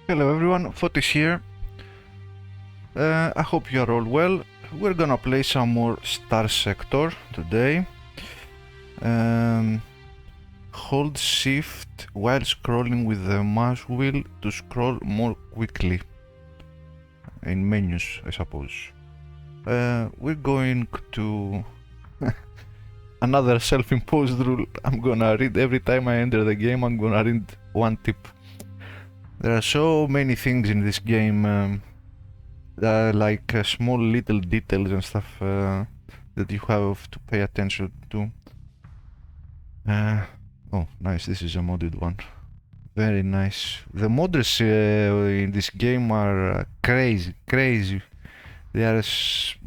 Hello everyone, Fotis here. I hope you are all well. We're gonna play some more Starsector today. Hold shift while scrolling with the mouse wheel to scroll more quickly. In menus, I suppose. We're going to... another self-imposed rule. I'm gonna read every time I enter the game, I'm gonna read one tip. There are so many things in this game, like small little details and stuff that you have to pay attention to. Oh, nice, this is a modded one. Very nice. The modders in this game are crazy. They are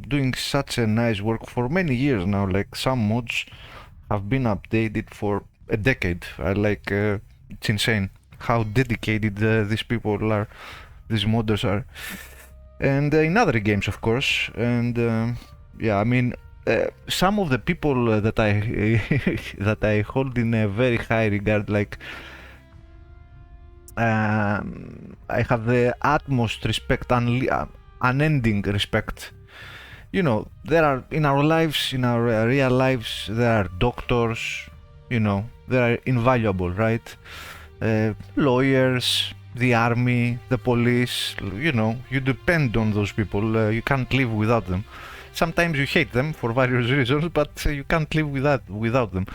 doing such a nice work for many years now. Like, some mods have been updated for a decade. It's insane how dedicated these people are, these modders are. And in other games, of course. And yeah, I mean, some of the people that I that I hold in a very high regard, like, I have the utmost respect, unending respect. You know, there are in our lives, in our real lives, there are doctors. You know, they are invaluable, right? Lawyers, the army, the police. You know, you depend on those people. You can't live without them. Sometimes you hate them for various reasons, but you can't live without them.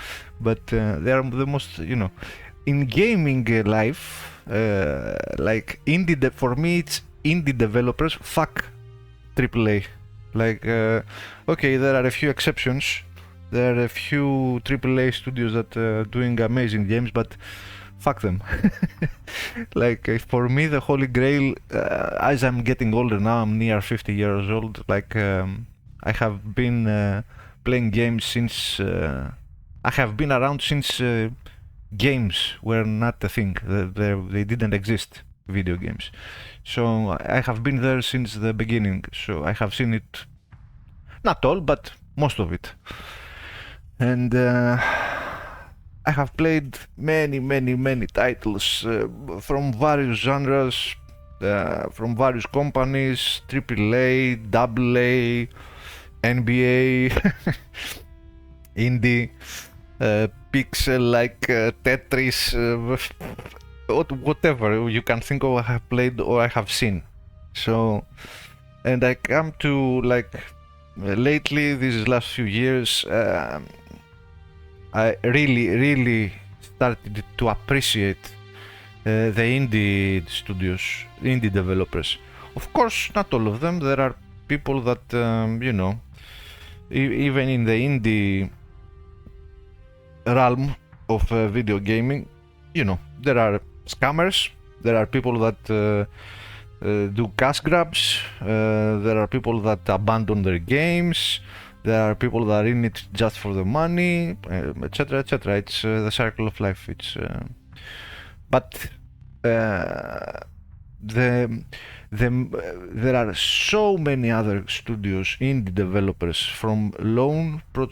But they are the most, you know, in gaming life. Like for me, it's indie developers. Fuck AAA. Like, okay, there are a few exceptions. There are a few AAA studios that are doing amazing games, but fuck them. Like, for me, the holy grail, as I'm getting older now, I'm near 50 years old. Like, I have been playing games since I have been around since games were not a thing. They didn't exist, video games. So I have been there since the beginning. So I have seen it, not all, but most of it. And I have played many titles from various genres, from various companies, AAA, AA, NBA, indie, pixel like Tetris, whatever you can think of I have played or I have seen. So, and I come to, like, lately, these last few years, I really started to appreciate the indie studios, indie developers. Of course, not all of them. There are people that, you know, even in the indie realm of video gaming, you know, there are scammers, there are people that do cash grabs, there are people that abandon their games, there are people that are in it just for the money, etc, etc. It's the circle of life. It's but there are so many other studios, indie developers, from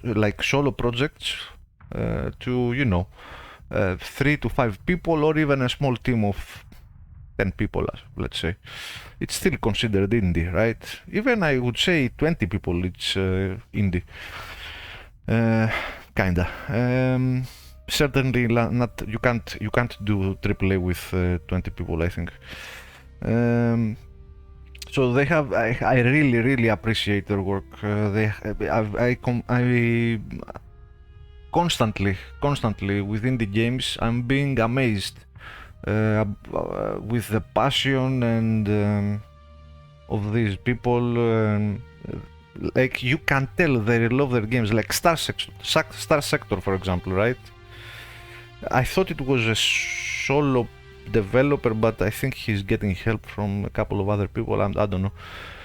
like solo projects to, you know, 3 to 5 people, or even a small team of 10 people, let's say. It's still considered indie, right? Even I would say 20 people, it's indie. Kinda. Certainly not. You can't do AAA with 20 people, I think. So they have. I really appreciate their work. I constantly within the games, I'm being amazed with the passion and of these people. Like, you can tell they love their games. Like Starsector, for example, right? I thought it was a solo developer, but I think he's getting help from a couple of other people. I don't know.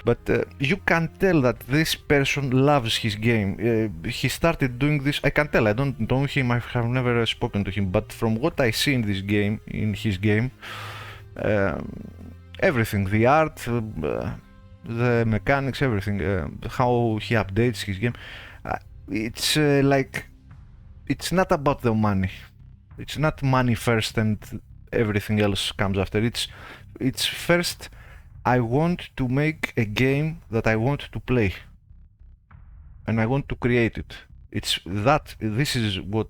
But you can tell that this person loves his game. He started doing this. I can tell. I don't know him. I have never spoken to him. But from what I see in this game, in his game, everything, the art, the mechanics, everything, how he updates his game, it's like, it's not about the money. It's not money first and everything else comes after. It's It's first, I want to make a game that I want to play, and I want to create it. It's that. This is what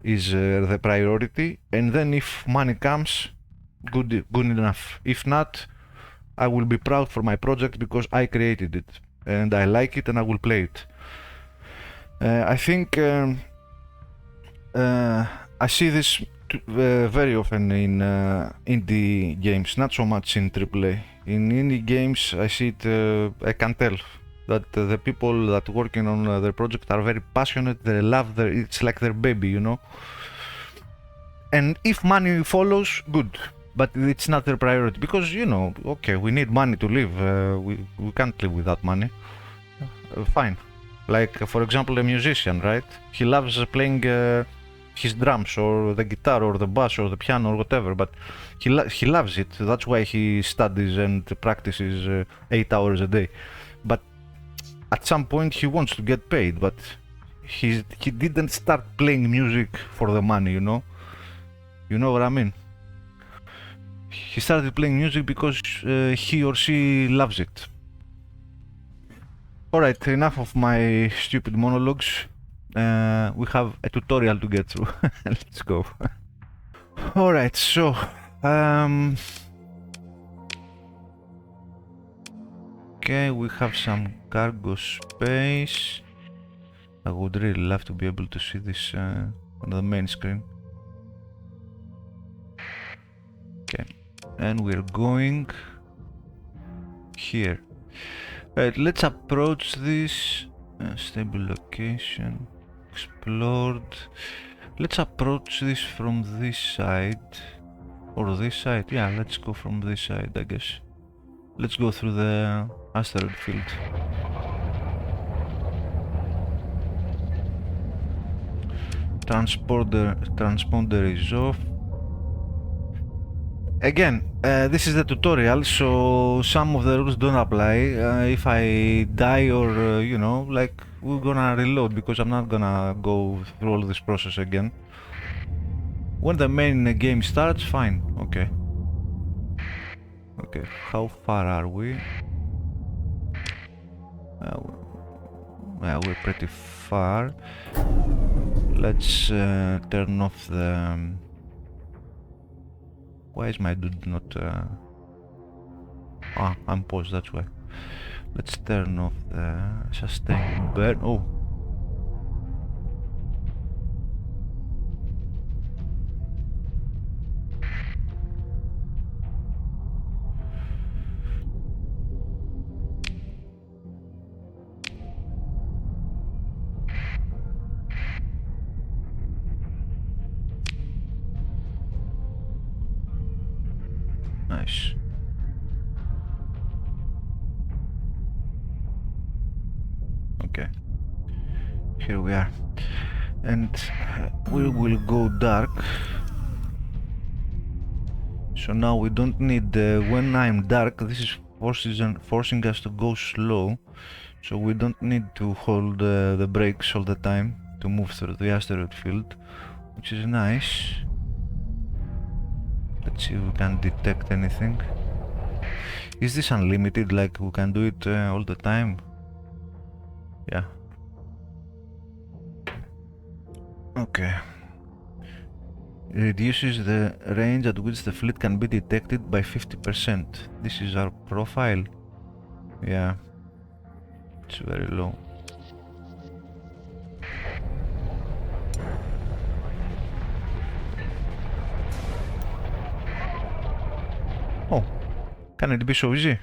is the priority, and then if money comes, good enough. If not, I will be proud for my project because I created it and I like it and I will play it. I think I see this very often in indie games, not so much in AAA. In indie games, I see it. I can tell that the people that working on their project are very passionate. They love it's like their baby, you know. And if money follows, good. But it's not their priority because, you know, okay, we need money to live. We can't live without money. Fine. Like, for example, a musician, right? He loves playing his drums or the guitar or the bass or the piano or whatever, but he loves it. That's why he studies and practices 8 hours a day. But at some point he wants to get paid, but he didn't start playing music for the money, you know? You know what I mean? He started playing music because he or she loves it. Alright, enough of my stupid monologues. We have a tutorial to get through. Let's go. Alright, so okay, we have some cargo space. I would really love to be able to see this on the main screen. Okay, and we're going here. Right, let's approach this. Stable location, explored. Let's approach this from this side, or this side. Yeah, let's go from this side, I guess. Let's go through the asteroid field. Transponder is off. Again, this is the tutorial, so some of the rules don't apply. If I die or, you know, like, we're gonna reload because I'm not gonna go through all this process again. When the main game starts, fine, okay. Okay, how far are we? We're pretty far. Let's turn off the... Why is my dude not... I'm paused, that's why. Let's turn off the sustain burn. Oh! Nice. Okay, here we are, and we will go dark. So now we don't need when I'm dark, this is forcing us to go slow, so we don't need to hold the brakes all the time to move through the asteroid field, which is nice. Let's see if we can detect anything. Is this unlimited, like we can do it all the time? Yeah. Okay. It reduces the range at which the fleet can be detected by 50%. This is our profile. Yeah. It's very low. Oh, can it be so easy?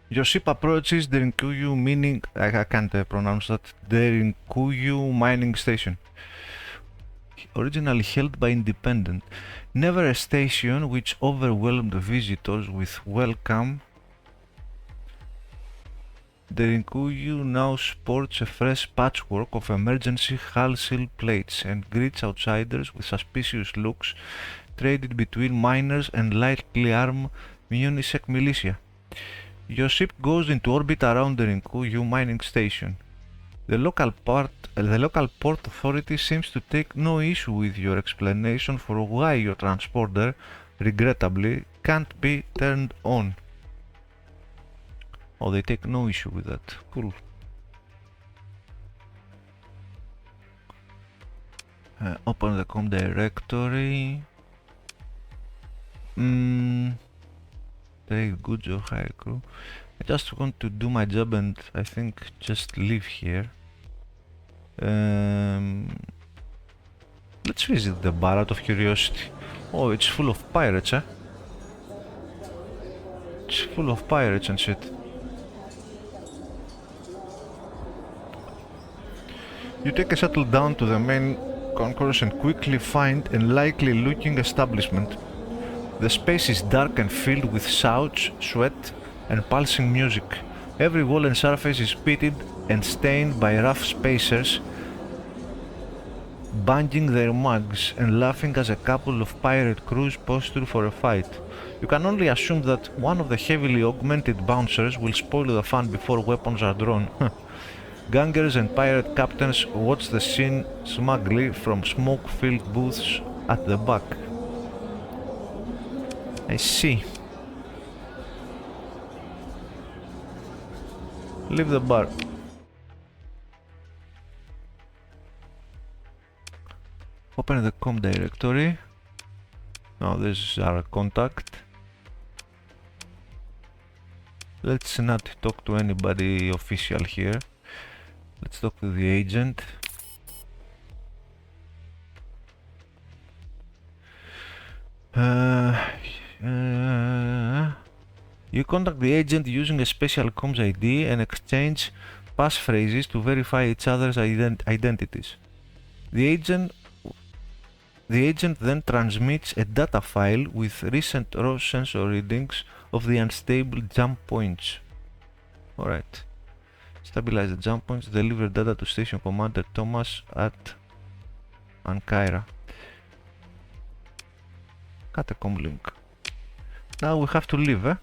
Your ship approaches the Rinkuyu mining... I can't pronounce that. The Rinkuyu mining station. Originally held by Independent. Never a station which overwhelmed visitors with welcome. The Rinkuyu now sports a fresh patchwork of emergency hull seal plates and greets outsiders with suspicious looks traded between miners and lightly armed Munisec militia. Your ship goes into orbit around the Rinkuyu mining station. The local port authority seems to take no issue with your explanation for why your transporter, regrettably, can't be turned on. Oh, they take no issue with that. Cool. Open the com directory. Trade goods or hire crew. I just want to do my job and I think just live here. Let's visit the bar out of curiosity. Oh, it's full of pirates, eh? It's full of pirates and shit. You take a shuttle down to the main concourse and quickly find a likely looking establishment. The space is dark and filled with shouts, sweat and pulsing music. Every wall and surface is pitted and stained by rough spacers banging their mugs and laughing as a couple of pirate crews posture for a fight. You can only assume that one of the heavily augmented bouncers will spoil the fun before weapons are drawn. Gangers and pirate captains watch the scene smugly from smoke-filled booths at the back. I see. Leave the bar. Open the com directory. Now this is our contact. Let's not talk to anybody official here. Let's talk to the agent. You contact the agent using a special comms ID and exchange passphrases to verify each other's identities. The agent then transmits a data file with recent raw sensor readings of the unstable jump points. Alright. Stabilize the jump points, deliver data to Station Commander Thomas at Ankara. Cut a com link. Now we have to leave, eh?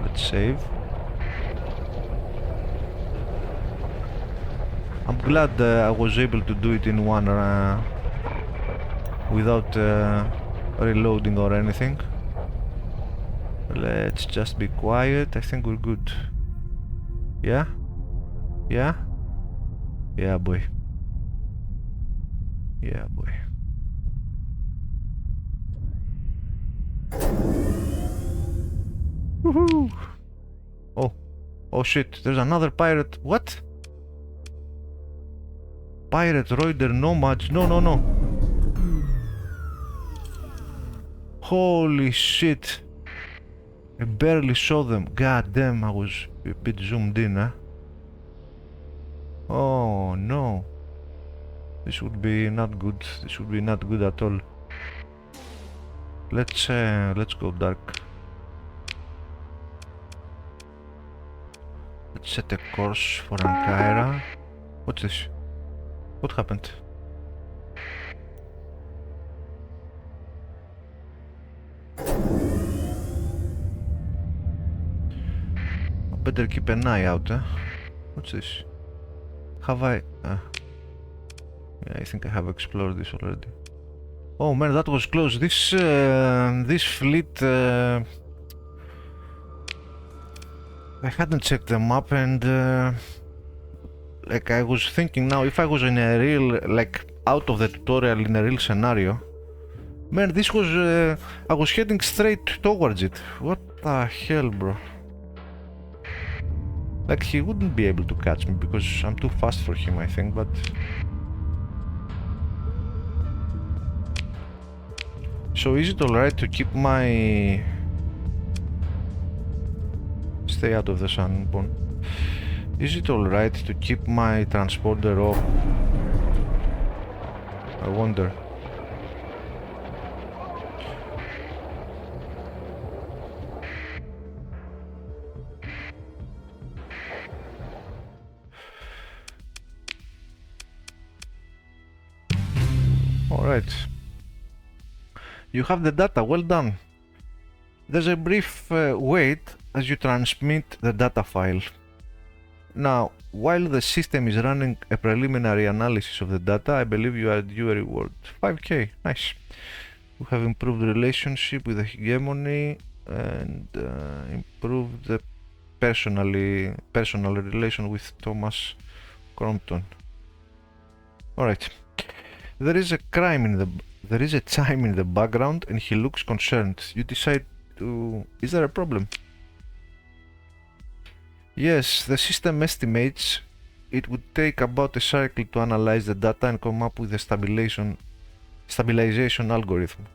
Let's save. I'm glad I was able to do it in one without reloading or anything. Let's just be quiet. I think we're good. Yeah? Yeah? Yeah, boy. Yeah, boy. Woohoo! Oh. Oh shit, there's another pirate. What? Pirate Reuter Nomads. No, no, no. Holy shit. I barely saw them. God damn, I was a bit zoomed in, huh? Oh no. This would be not good. This would be not good at all. Let's go dark. Let's set a course for Ankara. What's this? What happened? I better keep an eye out, eh? What's this? Have I... yeah, I think I have explored this already. Oh man, that was close. This fleet... I hadn't checked the map and... like I was thinking now, if I was in a real... like out of the tutorial in a real scenario... Man, this was... I was heading straight towards it. What the hell, bro? Like, he wouldn't be able to catch me because I'm too fast for him, I think, but... So is it alright to keep my... Stay out of the sun, Bon. Is it alright to keep my transporter off? I wonder. Alright. You have the data, well done. There's a brief wait as you transmit the data file. Now, while the system is running a preliminary analysis of the data, I believe you are due a reward. 5k, nice. We have improved relationship with the hegemony and improved the personal relation with Thomas Crompton. Alright. There is a chime in the background and he looks concerned. You decide to... Is there a problem? Yes, the system estimates it would take about a cycle to analyze the data and come up with a stabilization algorithm.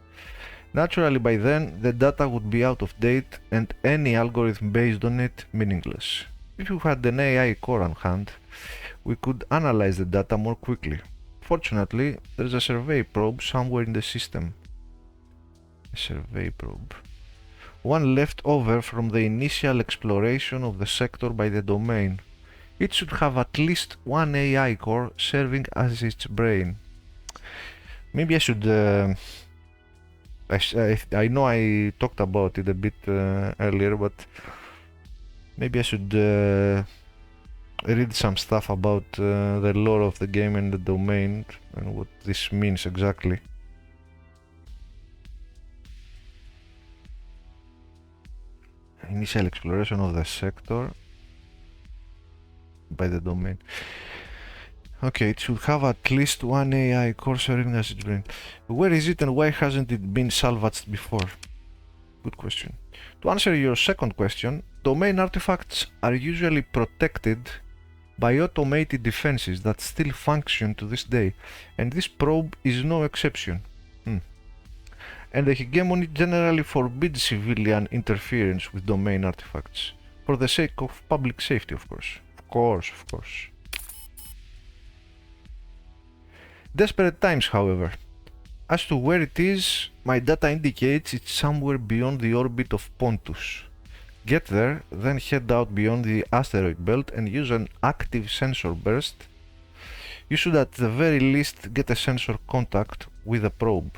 Naturally, by then, the data would be out of date and any algorithm based on it meaningless. If you had an AI core on hand, we could analyze the data more quickly. Fortunately, there's a survey probe somewhere in the system. A survey probe. One left over from the initial exploration of the sector by the domain. It should have at least one AI core serving as its brain. Maybe I should... I know I talked about it a bit earlier, but maybe I should read some stuff about the lore of the game and the domain and what this means exactly. Initial exploration of the sector by the domain. Okay, it should have at least one AI core serving as its brain. Where is it and why hasn't it been salvaged before? Good question. To answer your second question, domain artifacts are usually protected by automated defenses that still function to this day, and this probe is no exception. And the hegemony generally forbids civilian interference with domain artifacts, for the sake of public safety, of course. Of course. Desperate times, however. As to where it is, my data indicates it's somewhere beyond the orbit of Pontus. Get there, then head out beyond the asteroid belt and use an active sensor burst. You should at the very least get a sensor contact with the probe.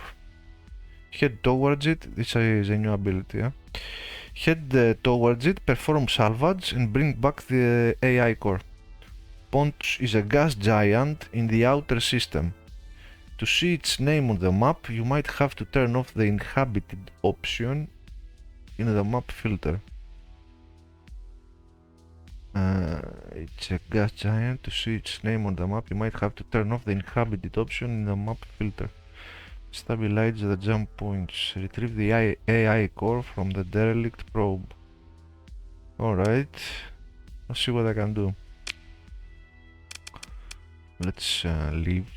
Head towards it, this is a new ability, yeah? Head towards it, perform salvage and bring back the AI core. Pontus is a gas giant in the outer system. To see its name on the map, you might have to turn off the inhabited option in the map filter. It's a gas giant. To see its name on the map, you might have to turn off the inhabited option in the map filter. Stabilize the jump points. Retrieve the AI core from the derelict probe. Alright. Let's see what I can do. Let's leave.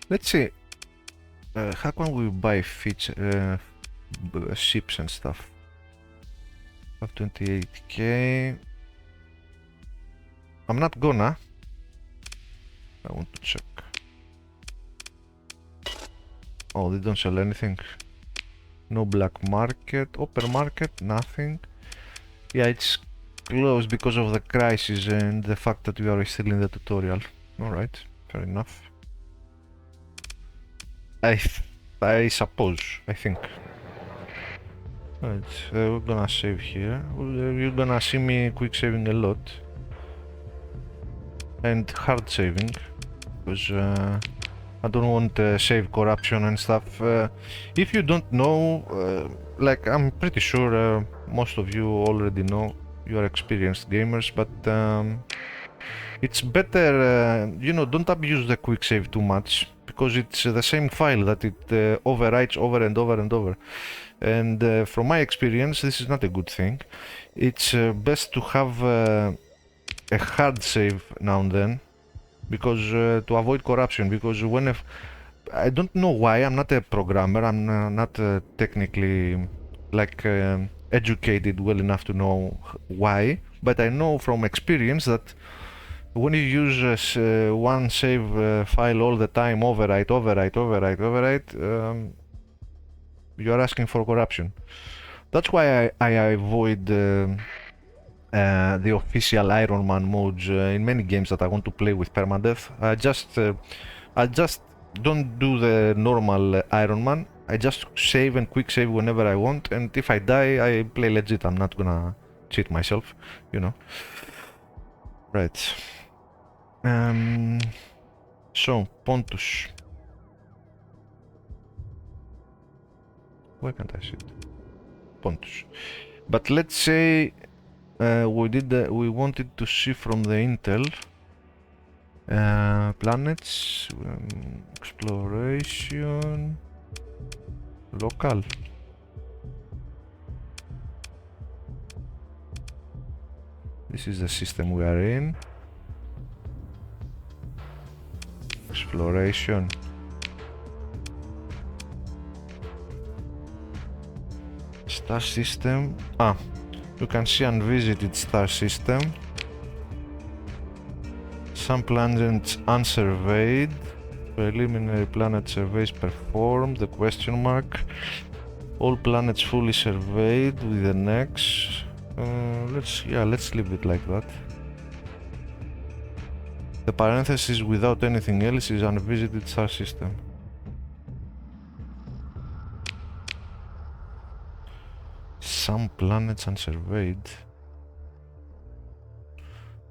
Let's see. How can we buy ships and stuff? Have 28k. I'm not gonna. I want to check. Oh, they don't sell anything. No black market. Open market, nothing. Yeah, it's closed because of the crisis and the fact that we are still in the tutorial. Alright, fair enough. I suppose, I think. Right, we're gonna save here. You're gonna see me quick saving a lot. And hard saving. Because I don't want save corruption and stuff. If you don't know, like I'm pretty sure most of you already know, you are experienced gamers, but it's better, you know, don't abuse the quick save too much, because it's the same file that it overwrites over and over and over. And from my experience, this is not a good thing. It's best to have a hard save now and then, because to avoid corruption, because I don't know why, I'm not a programmer, I'm not technically like educated well enough to know why, but I know from experience that when you use one save file all the time, overwrite, you are asking for corruption. That's why I avoid the official Iron Man modes in many games that I want to play with permadeath. I just don't do the normal Iron Man. I just save and quick save whenever I want, and if I die, I play legit. I'm not gonna cheat myself, you know. Right. So, Pontus. Why can't I see it? Pontus. But let's say we wanted to see from the intel planets, exploration, local. This is the system we are in. Exploration. Star system. You can see unvisited star system. Some planets unsurveyed. Preliminary planet surveys performed. The question mark. All planets fully surveyed with an X. Let's leave it like that. The parenthesis without anything else is unvisited star system. Some planets unsurveyed.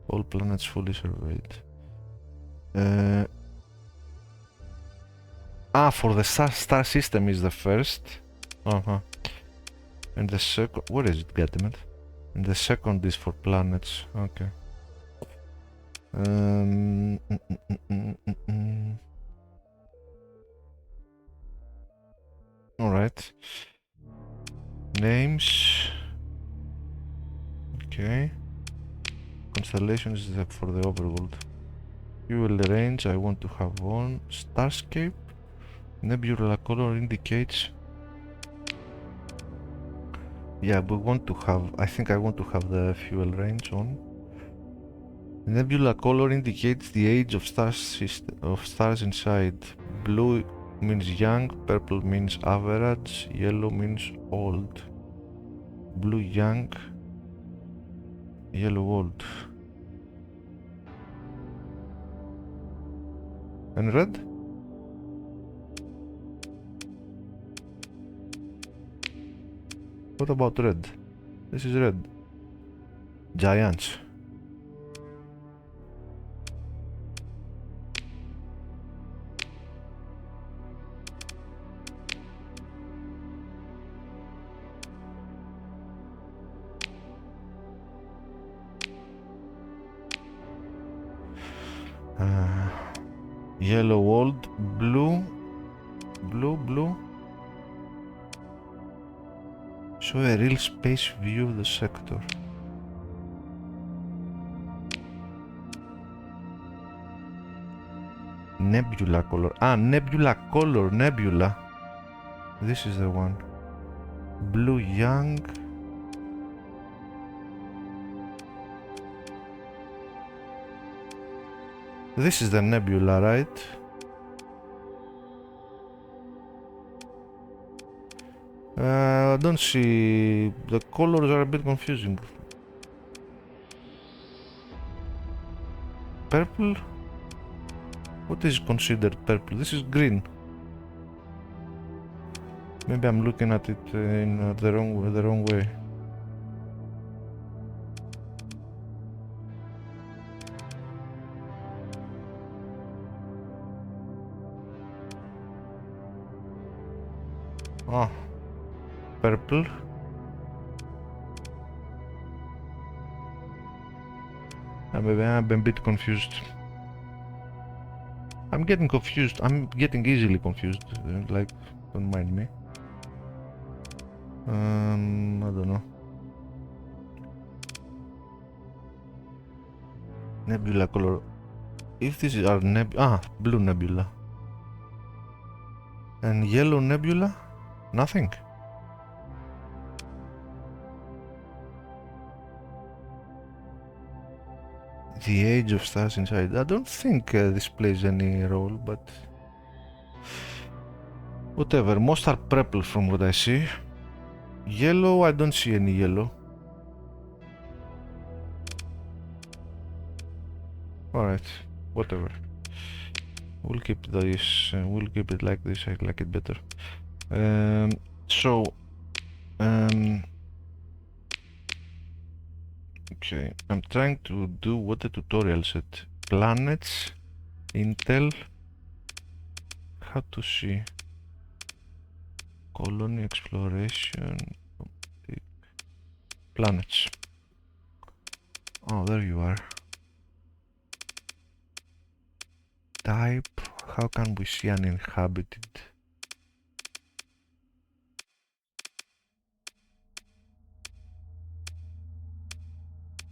All planets fully surveyed. For the star system is the first. And the second, where is it, goddammit? And the second is for planets. Okay. Alright. Names. Okay. Constellations is for the overworld. Fuel range I want to have on. Starscape. Nebula color indicates. Yeah, we want to have. I think I want to have the fuel range on. Nebula color indicates the age of stars inside. Blue means young, purple means average, yellow means old. Blue young, yellow old. And red? What about red? This is red. Giants. Yellow old, blue. Show a real space view of the sector. Nebula color. Nebula color, nebula. This is the one. Blue young. This is the nebula, right? I don't see... The colors are a bit confusing. Purple? What is considered purple? This is green. Maybe I'm looking at it in the wrong way. Purple. Maybe I'm a bit confused. I'm getting confused. I'm getting easily confused. Like, don't mind me. I don't know. Nebula color. If this is our blue nebula. And yellow nebula? Nothing. The age of stars inside. I don't think this plays any role, but whatever. Most are purple from what I see. Yellow, I don't see any yellow. Alright, whatever. We'll keep this. We'll keep it like this. I like it better. Okay, I'm trying to do what the tutorial said. Planets, Intel, how to see, colony exploration, planets. Oh, there you are. Type, how can we see uninhabited?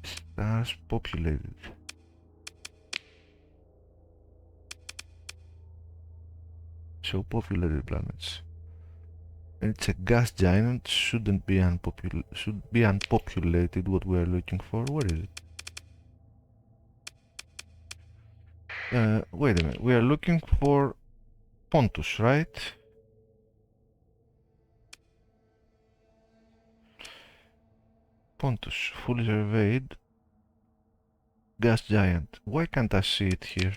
Stars populated. So populated planets. It's a gas giant, should be unpopulated, what we are looking for. Where is it? Wait a minute, we are looking for Pontus, right? Pontus, fully surveyed. Gas giant. Why can't I see it here?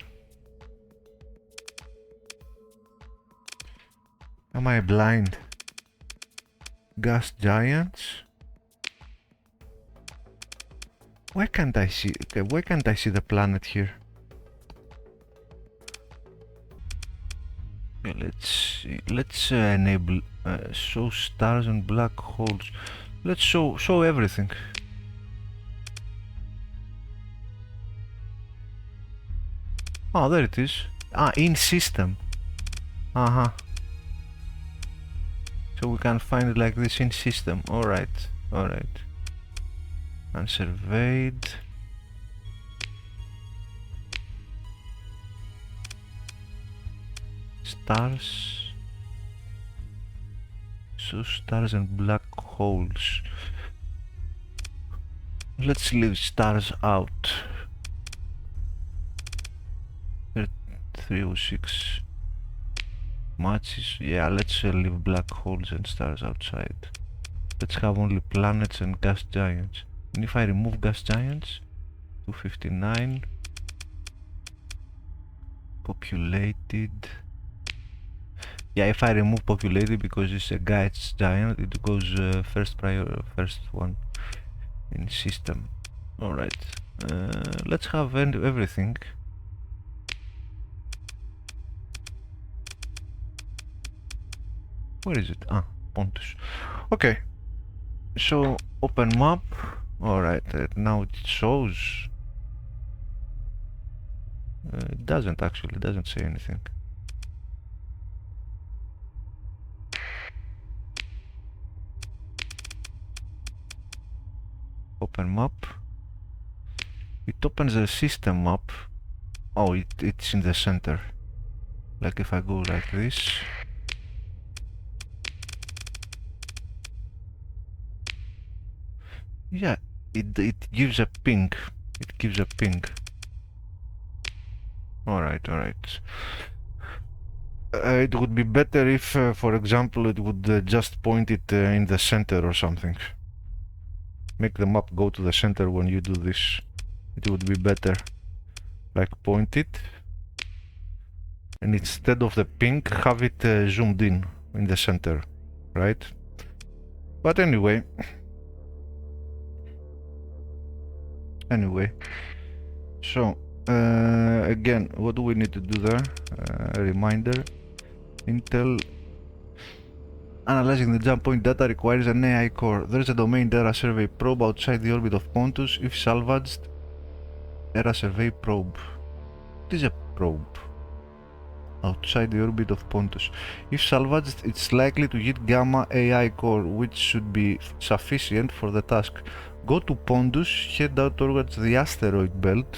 Am I blind? Gas giants? Why can't I see? Okay, why can't I see the planet here? Okay, let's see. Let's enable show stars and black holes. Let's show everything. Oh, there it is. Ah, in system. Uh-huh. So we can find it like this in system. Alright, alright. Unsurveyed. Stars. So stars and black holes. Let's leave stars out. 306 matches. Yeah, let's leave black holes and stars outside. Let's have only planets and gas giants. And if I remove gas giants, 259 populated. Yeah, if I remove populated because it's a gas giant, it goes first one in system. Alright, let's have everything. Where is it? Ah, Pontus. Okay, so open map. Alright, now it shows. It doesn't actually, it doesn't say anything. Open map. It opens the system map. Oh, it's in the center. Like if I go like this. Yeah, it gives a ping. It gives a ping. Alright, alright. It would be better if, for example, it would just point it in the center or something. Make the map go to the center when you do this. It would be better. Like point it. And instead of the ping, have it zoomed in the center. Right? But anyway. So again, what do we need to do there? A reminder. Intel analyzing the jump point data requires an AI core. There is a domain data survey probe outside the orbit of Pontus. If salvaged, data survey probe. What is a probe? Outside the orbit of Pontus. If salvaged, it's likely to hit Gamma AI core, which should be sufficient for the task. Go to Pontus, head out towards the asteroid belt.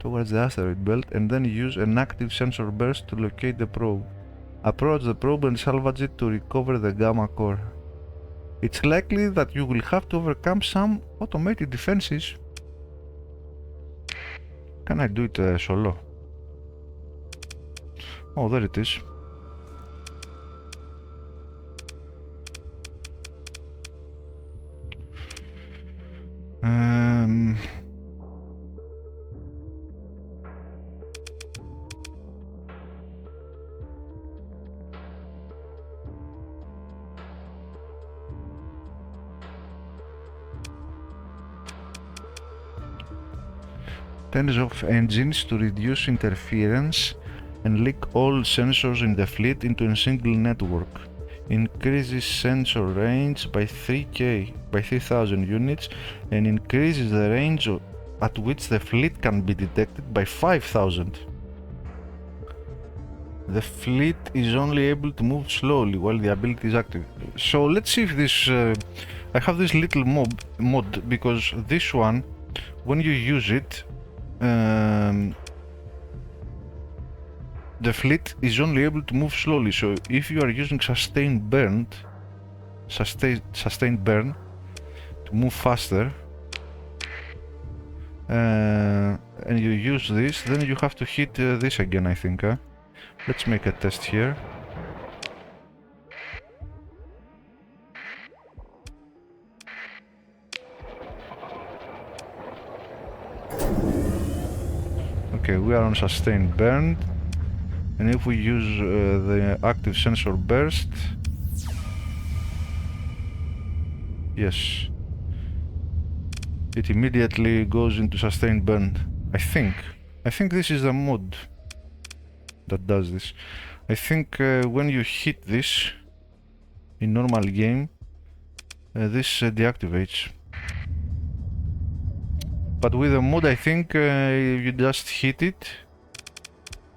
And then use an active sensor burst to locate the probe. Approach the probe and salvage it to recover the Gamma core. It's likely that you will have to overcome some automated defenses. Can I do it solo? Oh, there it is. Tens of engines to reduce interference and link all sensors in the fleet into a single network. Increases sensor range by 3,000 units and increases the range at which the fleet can be detected by 5,000. The fleet is only able to move slowly while the ability is active. So let's see if this... I have this little mod because this one, when you use it, the fleet is only able to move slowly. So if you are using sustained burn to move faster, and you use this, then you have to hit this again, I think. Let's make a test here. Okay, we are on sustained burn, and if we use the active sensor burst, yes, it immediately goes into sustained burn. I think this is a mod that does this. I think when you hit this in normal game, this deactivates. But with a mod, I think you just hit it.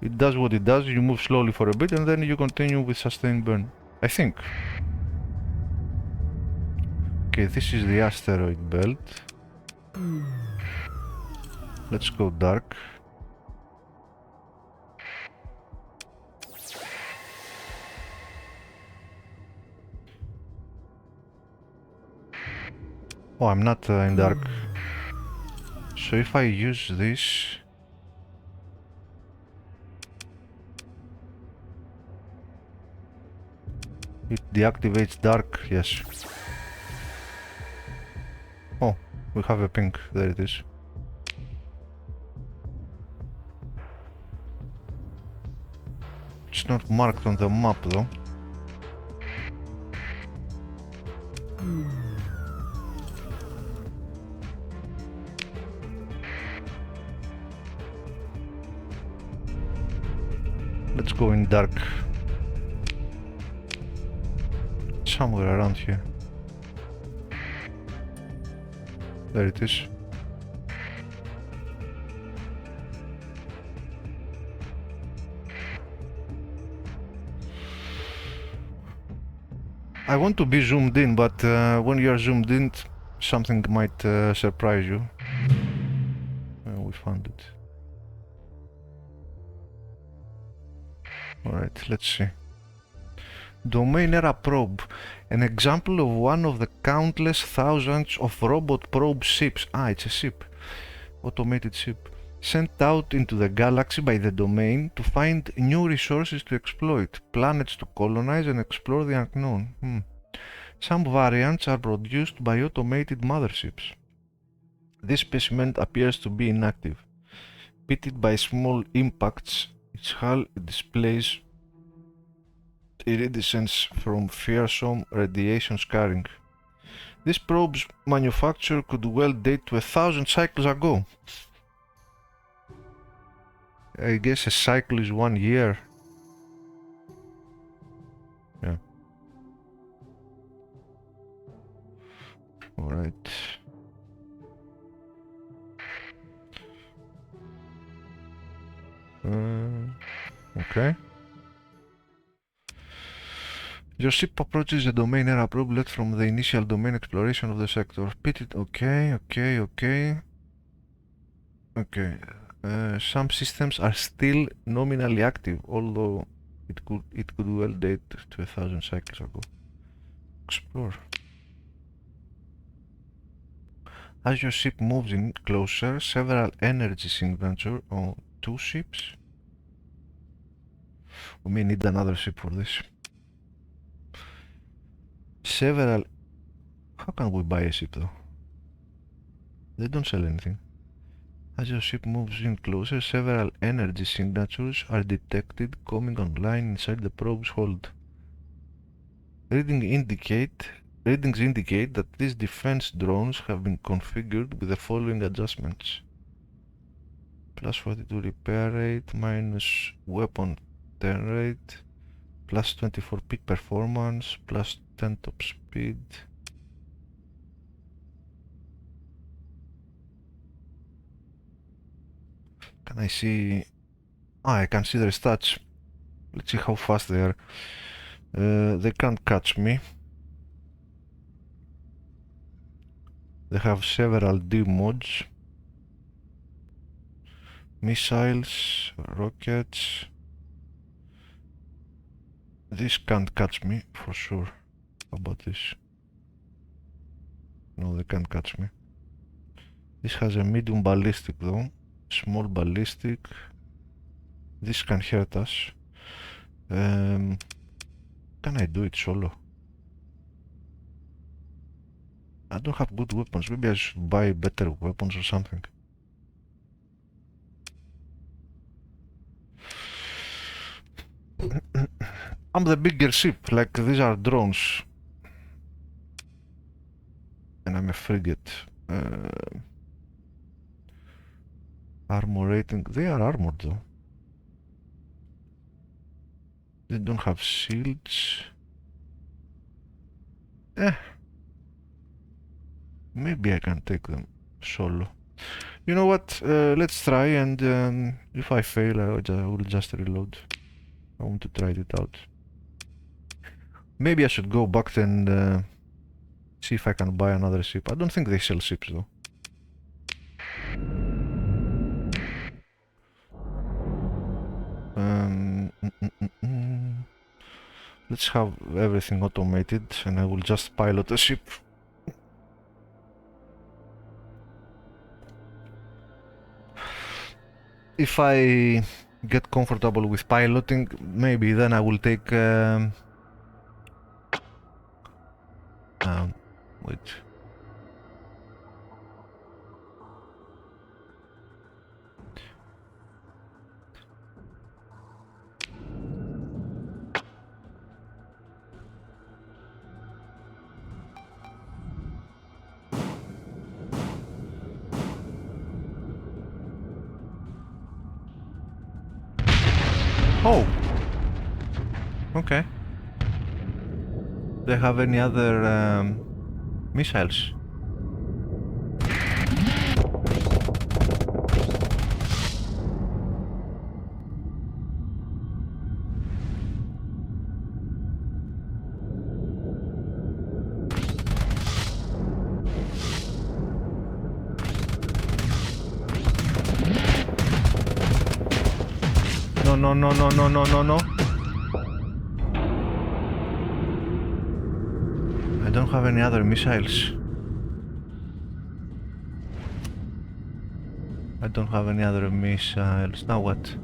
It does what it does. You move slowly for a bit, and then you continue with sustained burn. I think. Okay, this is the asteroid belt. Let's go dark. Oh, I'm not in dark. So if I use this... it deactivates dark, yes. Oh, we have a pink, there it is. It's not marked on the map though. Let's go in dark. Somewhere around here. There it is. I want to be zoomed in, but when you are zoomed in, something might surprise you. We found it. Alright, let's see. Domain Era Probe. An example of one of the countless thousands of robot probe ships. Ah, it's a ship. Automated ship. Sent out into the galaxy by the domain to find new resources to exploit, planets to colonize and explore the unknown. Some variants are produced by automated motherships. This specimen appears to be inactive. Pitted by small impacts, its hull displays iridescence from fearsome radiation scarring. This probe's manufacture could well date to 1,000 cycles ago. I guess a cycle is 1 year. Yeah. Alright. Okay. Your ship approaches the domain era probe led from the initial domain exploration of the sector. Pitted. Okay. Some systems are still nominally active, although it could well date to 1,000 cycles ago. Explore. As your ship moves in closer, several energy signatures on 2 ships. We may need another ship for this. Several... How can we buy a ship though? They don't sell anything. As your ship moves in closer, several energy signatures are detected coming online inside the probe's hold. Readings indicate that these defense drones have been configured with the following adjustments. plus 42 repair rate, minus weapon turn rate, plus 24 peak performance, plus 10 top speed. Can I see? I can see their stats. Let's see how fast they are. They can't catch me. They have several D mods. Missiles, rockets. This can't catch me for sure. How about this? No, they can't catch me. This has a medium ballistic though. Small ballistic. This can hurt us. Can I do it solo? I don't have good weapons. Maybe I should buy better weapons or something. I'm the bigger ship, like these are drones. And I'm a frigate. Armor rating, they are armored though. They don't have shields. Maybe I can take them solo. You know what? Let's try, and if I fail, I will just reload. I want to try it out. Maybe I should go back and see if I can buy another ship. I don't think they sell ships though. Let's have everything automated, and I will just pilot a ship. If I get comfortable with piloting, maybe then I will take wait. Oh! Okay. Do they have any other missiles? No, no, no, no, no, no, no. I don't have any other missiles. I don't have any other missiles. Now what?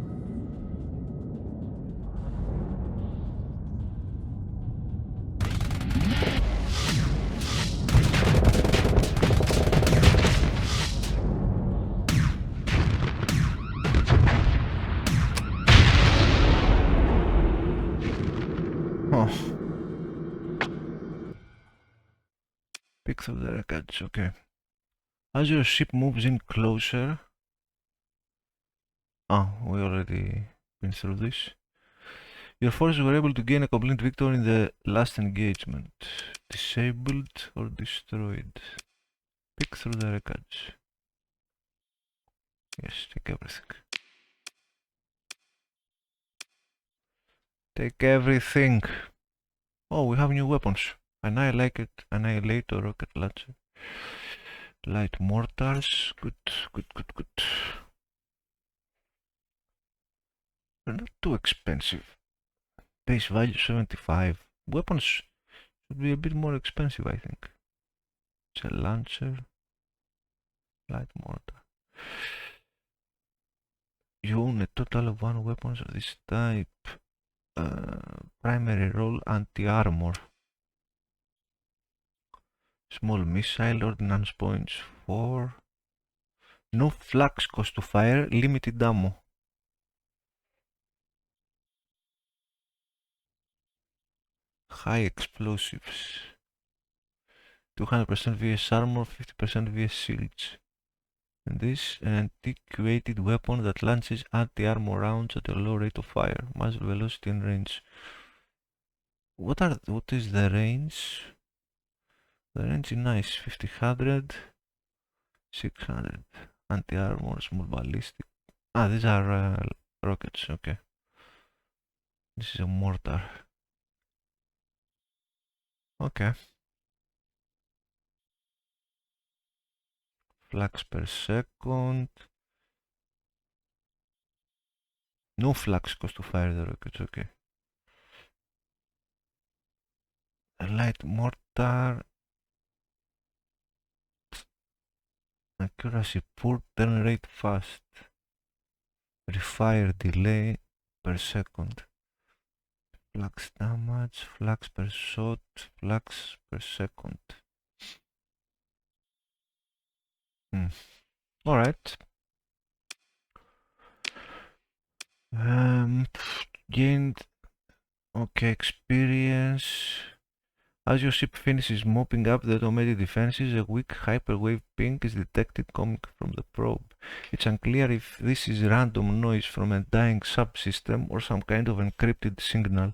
Pick through the wreckage, okay. As your ship moves in closer... we already been through this. Your forces were able to gain a complete victory in the last engagement. Disabled or destroyed. Pick through the wreckage. Yes, take everything. Take everything! Oh, we have new weapons. Annihilator, rocket launcher. Light mortars. Good, good, good, good. They're not too expensive. Base value 75. Weapons should be a bit more expensive, I think. It's a launcher. Light mortar. You own a total of 1 weapons of this type. Primary role anti-armor. Small missile, ordnance points 4. No flux cost to fire, limited ammo. High explosives. 200% vs armor, 50% vs shields. And this antiquated weapon that launches anti-armor rounds at a low rate of fire, muzzle velocity and range. What is the range? The range is nice. 50, 100, 600. Anti-armor, small ballistic. Ah, these are rockets. Okay. This is a mortar. Okay. Flux per second. No flux cost to fire the rockets. Okay. A light mortar. Accuracy poor, turn rate fast. Refire delay per second. Flux damage, flux per shot, flux per second. Alright. Gained okay experience. As your ship finishes mopping up the automated defenses, a weak hyperwave ping is detected coming from the probe. It's unclear if this is random noise from a dying subsystem or some kind of encrypted signal.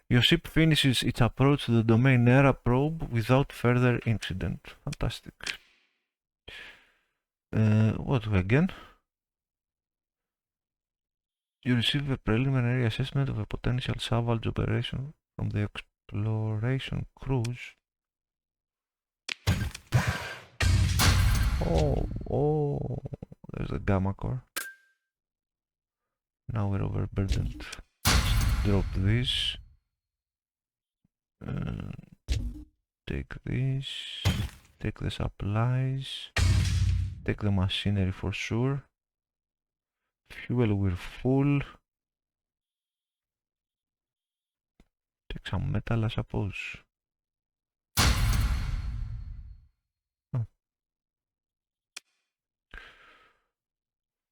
Your ship finishes its approach to the domain era probe without further incident. Fantastic. What again? You receive a preliminary assessment of a potential salvage operation from the exploration cruise. Oh, there's a gamma core. Now we're overburdened. Drop this. Take this. Take the supplies. Take the machinery for sure. Fuel, we're full. Take some metal, I suppose. Oh.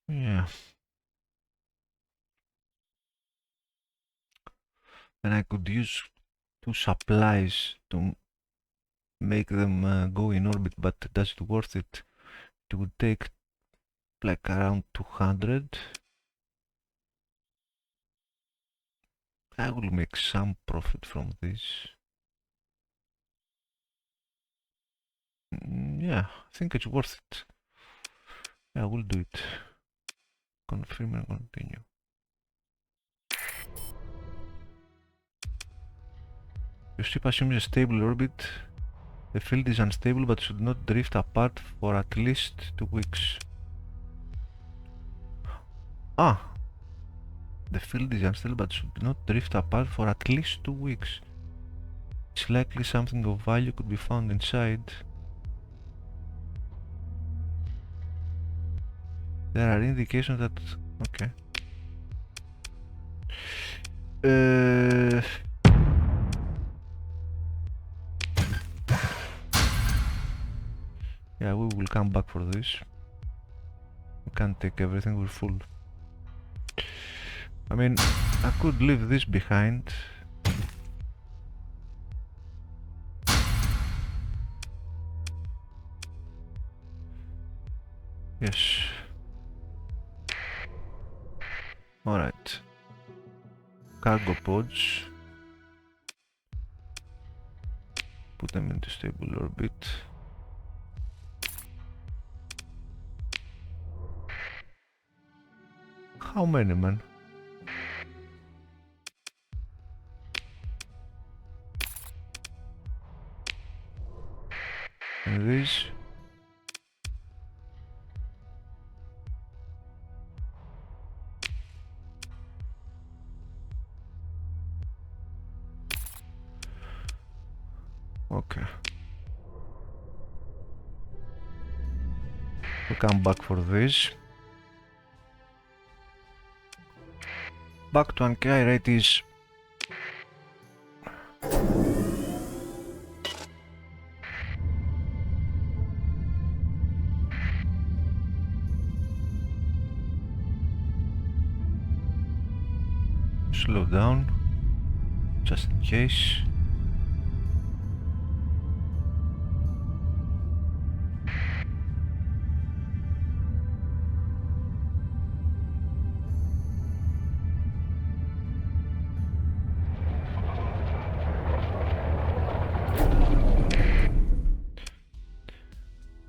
Yeah. Then I could use 2 supplies to make them go in orbit, but does it worth it? It would take like around 200. I will make some profit from this. Yeah, I think it's worth it. Yeah, I will do it. Confirm and continue. Your ship assumes a stable orbit. The field is unstable but should not drift apart for at least 2 weeks. The field is unstable but should not drift apart for at least 2 weeks. It's likely something of value could be found inside. There are indications that... okay. Yeah, we will come back for this. We can't take everything, we're full. I mean, I could leave this behind. Yes. Alright. Cargo pods. Put them into stable orbit. How many, man? And these? Okay. We'll come back for this. Back to anxieties. Slow down, just in case.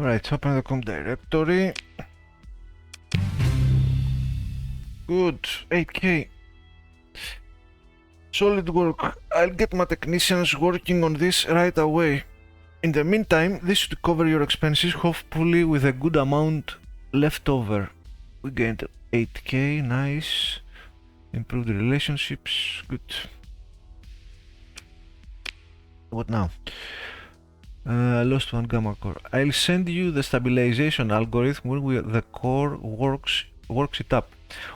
Right, open the comp directory. Good, 8K. Solid work. I'll get my technicians working on this right away. In the meantime, this should cover your expenses, hopefully with a good amount left over. We gained 8K, nice. Improved relationships, good. What now? I lost one gamma core. I'll send you the stabilization algorithm where the core works it up.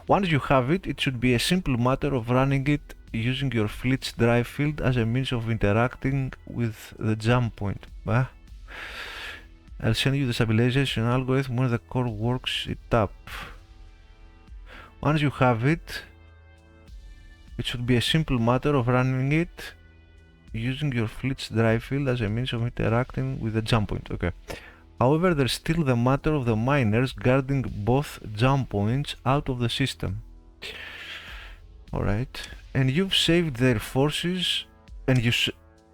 Once you have it, it should be a simple matter of running it using your fleet's drive field as a means of interacting with the jump point. I'll send you the stabilization algorithm when the core works it up. Once you have it, it should be a simple matter of running it using your fleet's drive field as a means of interacting with the jump point. Okay. However, there's still the matter of the miners guarding both jump points out of the system. Alright. And you've saved their forces, and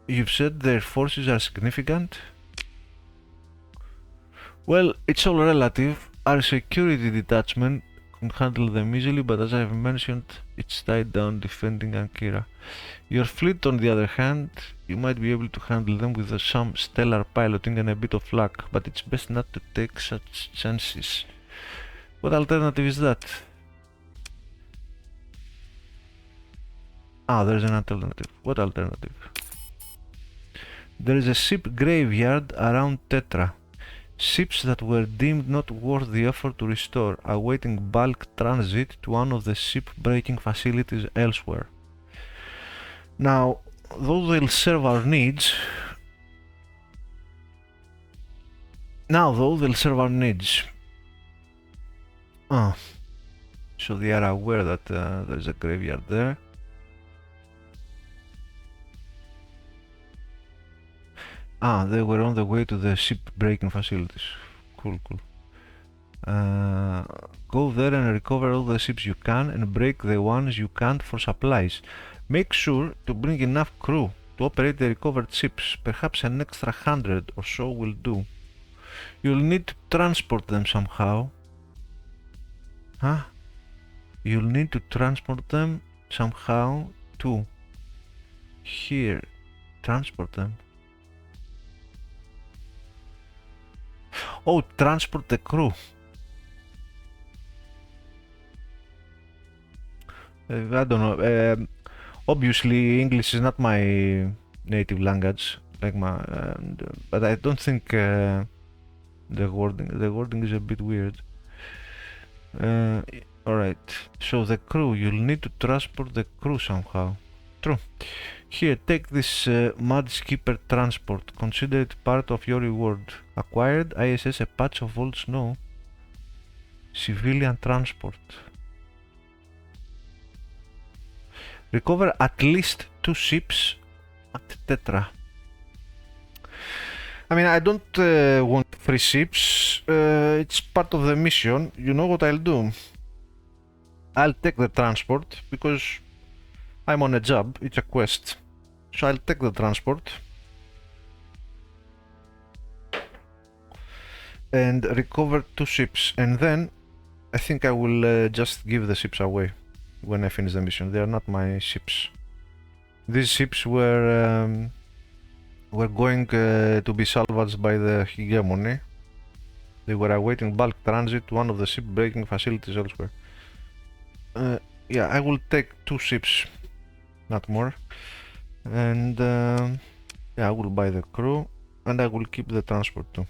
you've said their forces are significant? Well, it's all relative. Our security detachment can handle them easily, but as I've mentioned, it's tied down defending Ankira. Your fleet, on the other hand, you might be able to handle them with some stellar piloting and a bit of luck, but it's best not to take such chances. What alternative is that? Ah, there's an alternative. What alternative? There is a ship graveyard around Tetra. Ships that were deemed not worth the effort to restore, awaiting bulk transit to one of the ship-breaking facilities elsewhere. Now, though they'll serve our needs... Oh, so they are aware that there's a graveyard there. Ah, they were on the way to the ship-breaking facilities. Cool. Go there and recover all the ships you can and break the ones you can't for supplies. Make sure to bring enough crew to operate the recovered ships. Perhaps an extra 100 or so will do. You'll need to transport them somehow. Huh? You'll need to transport them somehow too. Here. Transport them. Oh, transport the crew. I don't know. Obviously, English is not my native language, like but I don't think the wording is a bit weird. All right. So the crew, you'll need to transport the crew somehow. True. Here, take this Mud Skipper transport. Consider it part of your reward. Acquired ISS a patch of old snow. Civilian transport. Recover at least 2 ships at Tetra. I mean, I don't want free ships. It's part of the mission. You know what I'll do? I'll take the transport because I'm on a job. It's a quest. So I'll take the transport and recover 2 ships, and then I think I will just give the ships away when I finish the mission. They are not my ships. These ships were going to be salvaged by the hegemony. They were awaiting bulk transit to one of the ship-breaking facilities elsewhere. Yeah, I will take 2 ships, not more. And yeah, I will buy the crew and I will keep the transport too.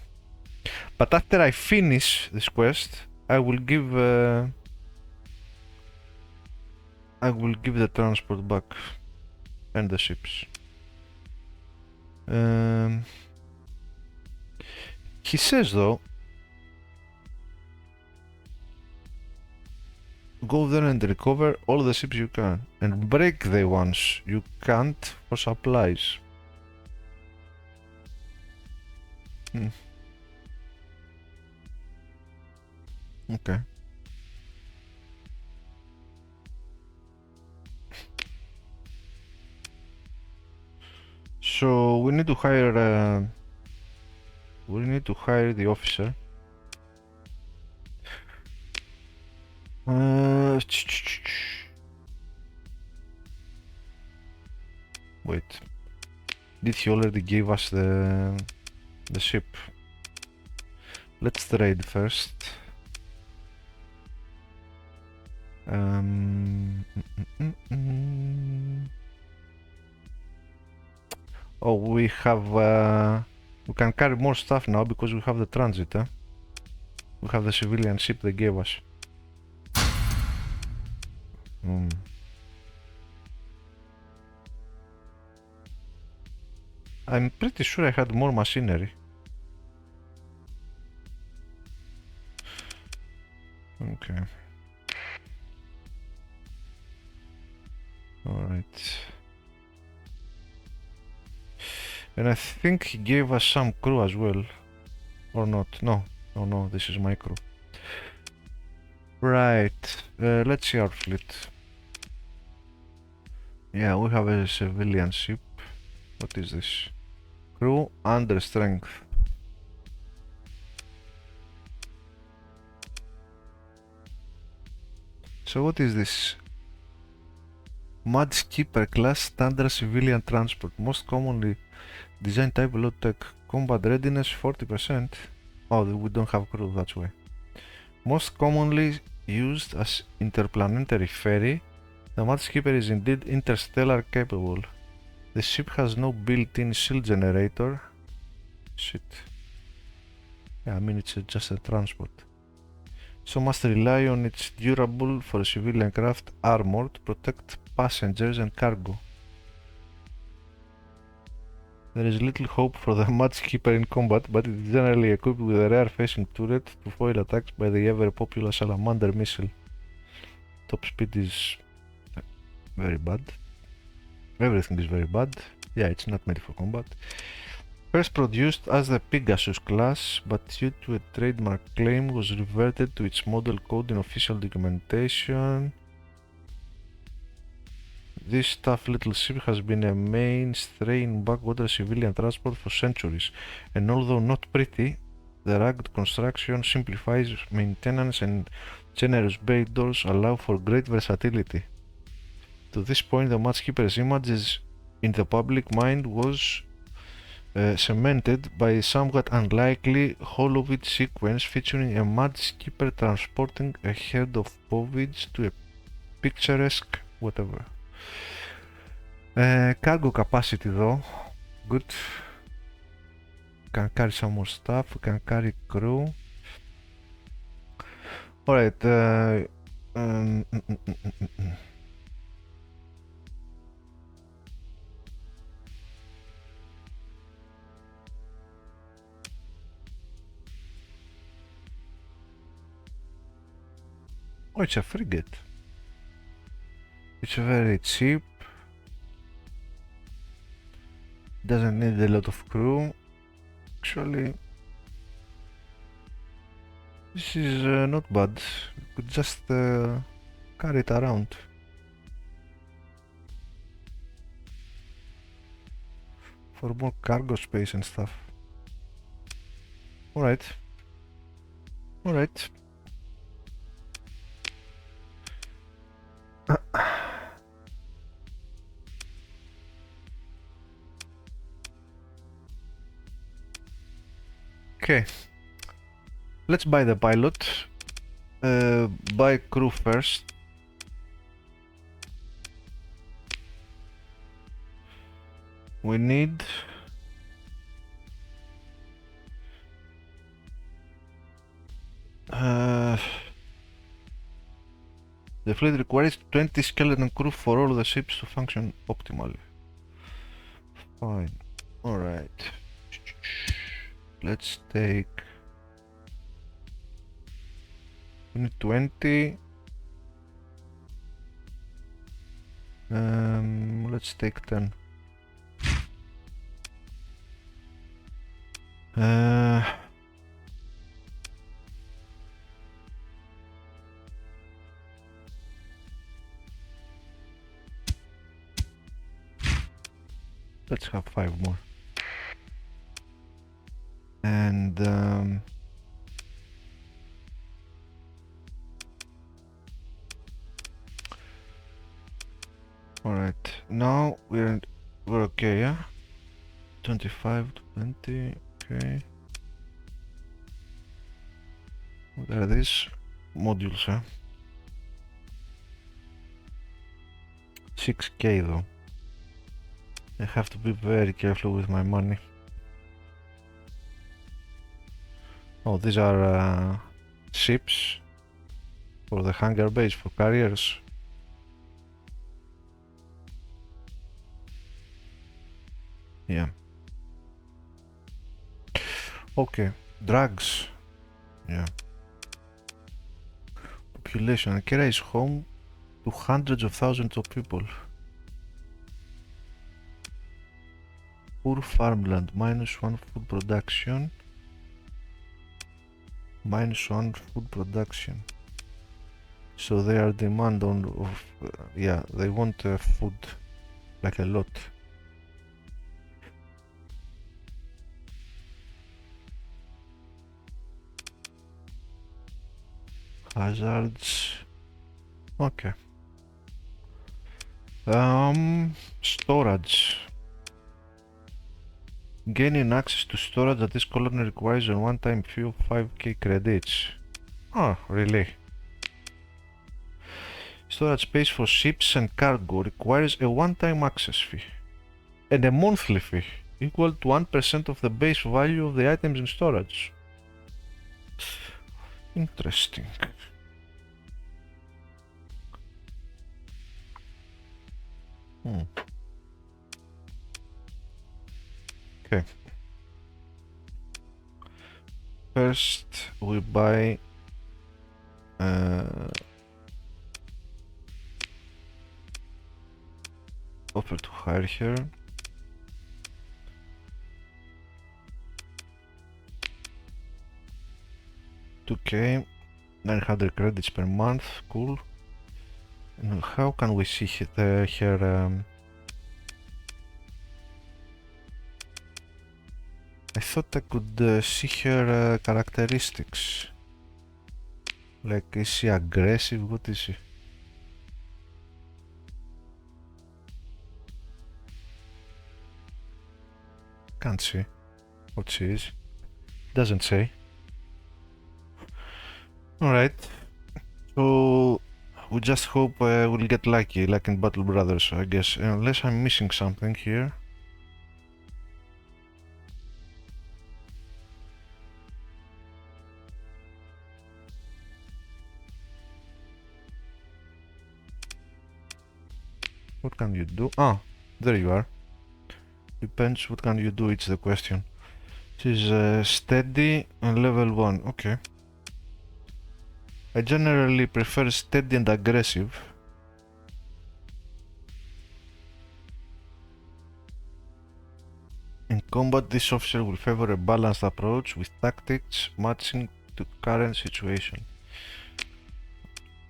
But after I finish this quest, I will give the transport back and the ships. He says though, go there and recover all the ships you can and break the ones you can't for supplies. Okay. So we need to hire We need to hire the officer. Wait. Did he already give us the ship? Let's trade first. Oh, we have we can carry more stuff now because we have the transit, eh? We have the civilian ship they gave us. I'm pretty sure I had more machinery. Okay. Alright. And I think he gave us some crew as well. Or not. No. Oh no, this is my crew. Right. Let's see our fleet. Yeah, we have a civilian ship. What is this? Crew under strength. So what is this? Mud Skipper class standard civilian transport. Most commonly design type low tech. Combat readiness 40%. Oh, we don't have crew, that's why. Most commonly used as interplanetary ferry, the Mud Skipper is indeed interstellar capable. The ship has no built-in shield generator. Shit. Yeah, I mean it's just a transport. So must rely on its durable for civilian craft armor to protect passengers and cargo. There is little hope for the Mud Skipper in combat, but it is generally equipped with a rear-facing turret to foil attacks by the ever-popular Salamander missile. Top speed is very bad. Everything is very bad. Yeah, it's not made for combat. First produced as the Pegasus class, but due to a trademark claim was reverted to its model code in official documentation. This tough little ship has been a mainstay in backwater civilian transport for centuries, and although not pretty, the rugged construction simplifies maintenance and generous bay doors allow for great versatility. To this point, the Mudskipper's image in the public mind was cemented by a somewhat unlikely Holovitz sequence featuring a Mudskipper transporting a herd of bovines to a picturesque whatever. Cargo capacity though, good. Can carry some more stuff, we can carry crew. Alright, oh, it's a frigate. It's very cheap. Doesn't need a lot of crew. Actually, this is not bad. You could just carry it around. For more cargo space and stuff. Alright. Alright. Okay. Let's buy the pilot. Buy crew first. We need the fleet requires 20 skeleton crew for all the ships to function optimally. Fine. Alright. Let's take... We need 20. Let's take 10. Let's have 5 more. And alright, now we're okay, yeah? 25 to 20, okay. What are these modules, huh? 6k though. I have to be very careful with my money. Oh, these are ships for the hangar base, for carriers. Yeah. Okay, drugs. Yeah. Population. Kera is home to hundreds of thousands of people. Poor farmland, -1 food production. -1 food production. So they are demand on of yeah, they want food like a lot. Hazards. Okay. Storage. Gaining access to storage at this colony requires a one-time fee of 5k credits. Oh, really? Storage space for ships and cargo requires a one-time access fee and a monthly fee equal to 1% of the base value of the items in storage. Interesting. Okay. First, we buy offer to hire here. $2k, 900 credits per month, cool. And how can we see her? I thought I could see her characteristics. Like, is she aggressive? What is she? Can't see what she is. Doesn't say. Alright. So we just hope we'll get lucky, like in Battle Brothers, I guess. Unless I'm missing something here. What can you do? Ah, there you are. Depends what can you do, it's the question. She's steady and level 1, okay. I generally prefer steady and aggressive. In combat, this officer will favor a balanced approach with tactics matching to current situation.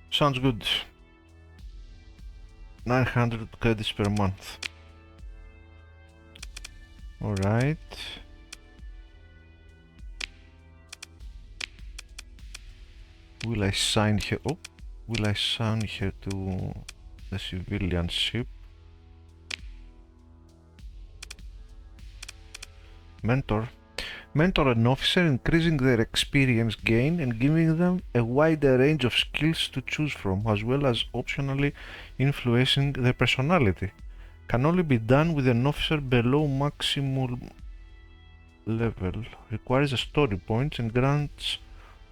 Sounds good. 900 credits per month. Alright. Will I sign here? Oh, will I sign here to the civilian ship? Mentor. Mentor an officer, increasing their experience gain and giving them a wider range of skills to choose from, as well as optionally influencing their personality. Can only be done with an officer below maximum level. Requires a story points and grants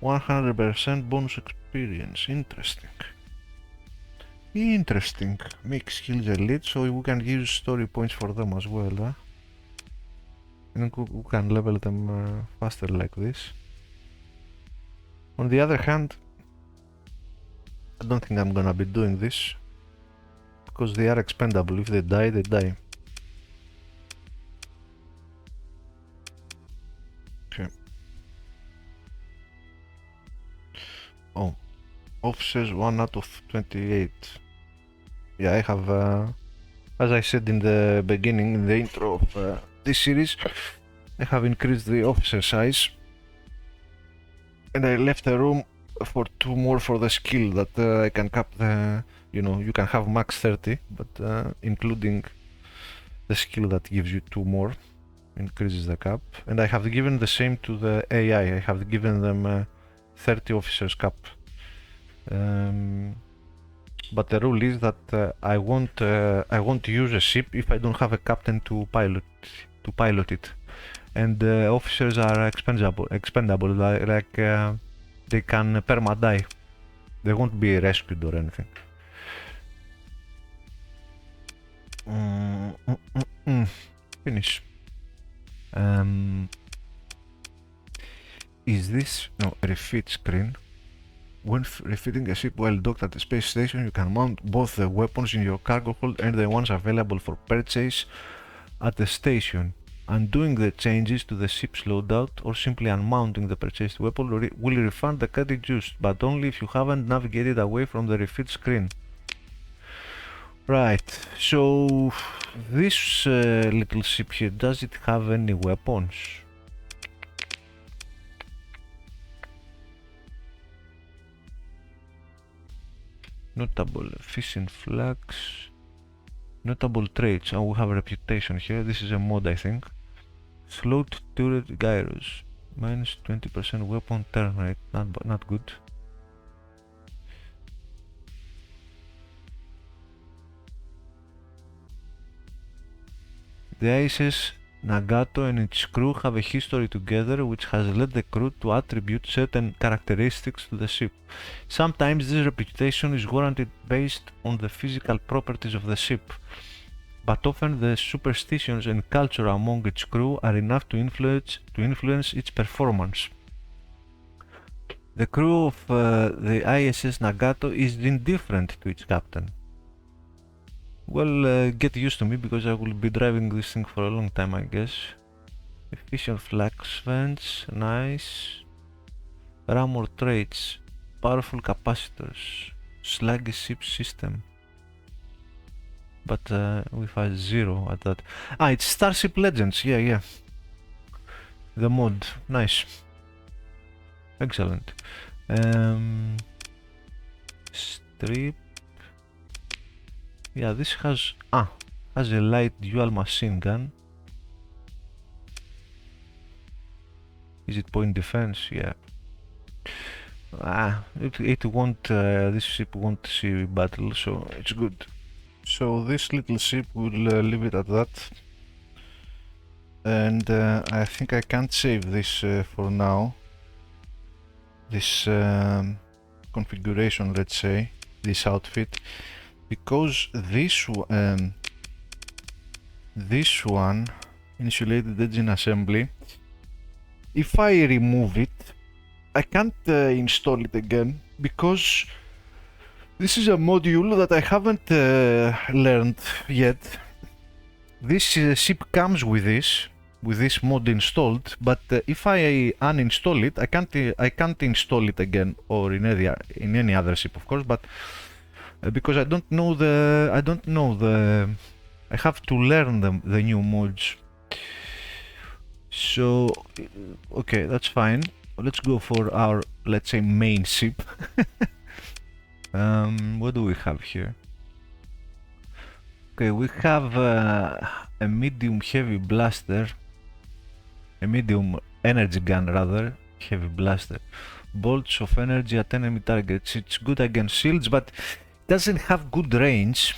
100% bonus experience. Interesting. Interesting. Make skills elite so we can use story points for them as well, huh? And we can level them faster like this. On the other hand, I don't think I'm gonna be doing this because they are expendable. If they die, they die. Okay. Oh, officers 1 out of 28. Yeah, I have, as I said in the beginning, in the intro of this series, I have increased the officer size, and I left a room for 2 more for the skill that I can cap the, you know, you can have max 30, but including the skill that gives you 2 more increases the cap. And I have given the same to the AI. I have given them 30 officers cap. But the rule is that I won't use a ship if I don't have a captain to pilot it. And officers are expendable, like they can perma-die. They won't be rescued or anything. Finish. Is this no refit screen? When refitting a ship while docked at the space station, you can mount both the weapons in your cargo hold and the ones available for purchase at the station. Undoing the changes to the ship's loadout or simply unmounting the purchased weapon will refund the credit used, but only if you haven't navigated away from the refit screen. Right, so this little ship here, does it have any weapons? Notable fishing flags, notable traits. Oh, we have a reputation here. This is a mod, I think. Slowed turret gyros, minus 20% weapon turn rate. Not good. The ISS Nagato and its crew have a history together which has led the crew to attribute certain characteristics to the ship. Sometimes this reputation is warranted based on the physical properties of the ship, but often the superstitions and culture among its crew are enough to influence its performance. The crew of the ISS Nagato is indifferent to its captain. Well, get used to me because I will be driving this thing for a long time, I guess. Efficient flux vents, nice. Ramor traits, powerful capacitors, sluggish ship system. But with a 0 at that. Ah, it's Starship Legends, yeah. The mod, nice. Excellent. Strip. Yeah, this has a light dual machine gun. Is it point defense? Yeah. It won't. This ship won't see battle, so it's good. So this little ship will leave it at that. And I think I can't save this for now. This configuration, let's say, this outfit. Because this one, insulated engine assembly, if I remove it, I can't install it again because this is a module that I haven't learned yet. This ship comes with this mod installed, but if I uninstall it, I can't install it again, or in any other ship, of course, but because I don't know I have to learn the new mods. So okay, that's fine. Let's go for our, let's say, main ship. What do we have here? Okay, we have a medium heavy blaster, a medium energy gun rather, heavy blaster. Bolts of energy at enemy targets. It's good against shields, but doesn't have good range.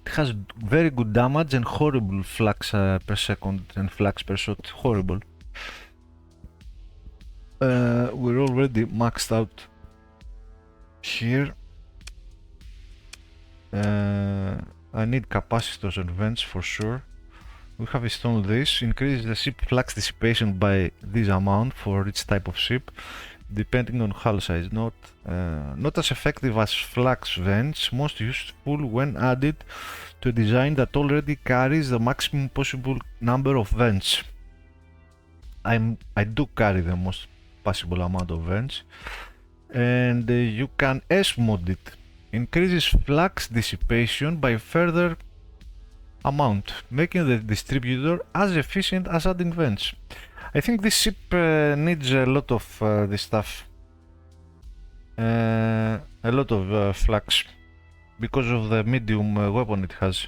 It has very good damage and horrible flux per second and flux per shot. Horrible. We're already maxed out here. I need capacitors and vents for sure. We have installed this. Increases the ship flux dissipation by this amount for each type of ship, depending on hull size. Not as effective as flux vents, most useful when added to a design that already carries the maximum possible number of vents. I do carry the most possible amount of vents, and you can S-mod it. Increases flux dissipation by further amount, making the distributor as efficient as adding vents. I think this ship needs a lot of this stuff. A lot of flux because of the medium weapon it has.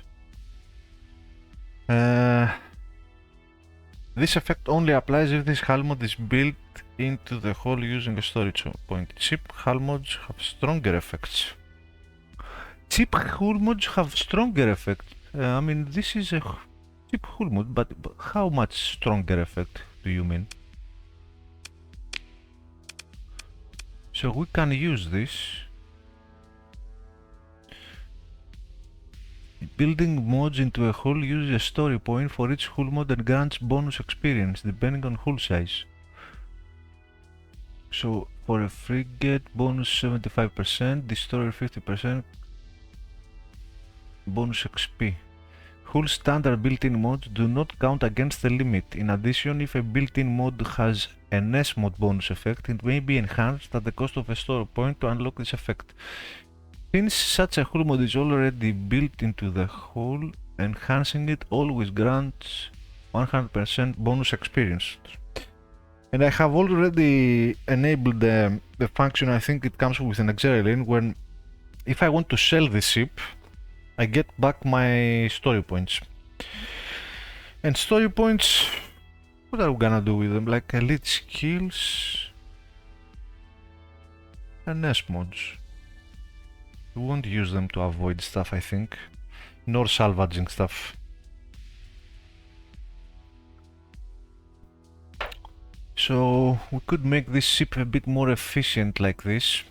This effect only applies if this hull mod is built into the hull using a storage point. Cheap hull mods have stronger effects. Cheap hull mods have stronger effects. I mean, this is a cheap hull mod, but how much stronger effect do you mean? So we can use this. Building mods into a hull uses a story point for each hull mod and grants bonus experience depending on hull size. So for a frigate, bonus 75%, destroyer 50%, bonus XP. Hull standard built-in mods do not count against the limit. In addition, if a built-in mod has an S-mod bonus effect, it may be enhanced at the cost of a story point to unlock this effect. Since such a hull mod is already built into the hull, enhancing it always grants 100% bonus experience. And I have already enabled the function. I think it comes with an Xerilin when if I want to sell this ship, I get back my story points. And story points, what are we gonna do with them? Like elite skills and S mods. We won't use them to avoid stuff, I think, nor salvaging stuff. So we could make this ship a bit more efficient like this.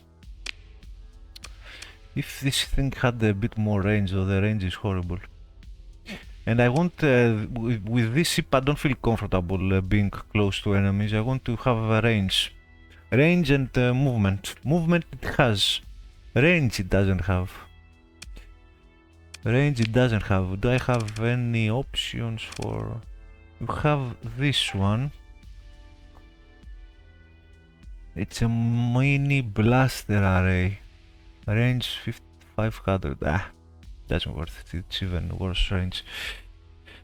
If this thing had a bit more range, though the range is horrible. And I want, with this ship I don't feel comfortable being close to enemies. I want to have a range. Range and movement. Movement it has. Range it doesn't have. Range it doesn't have. Do I have any options for... You have this one. It's a mini blaster array. Range 500. Doesn't worth it. It's even worse range.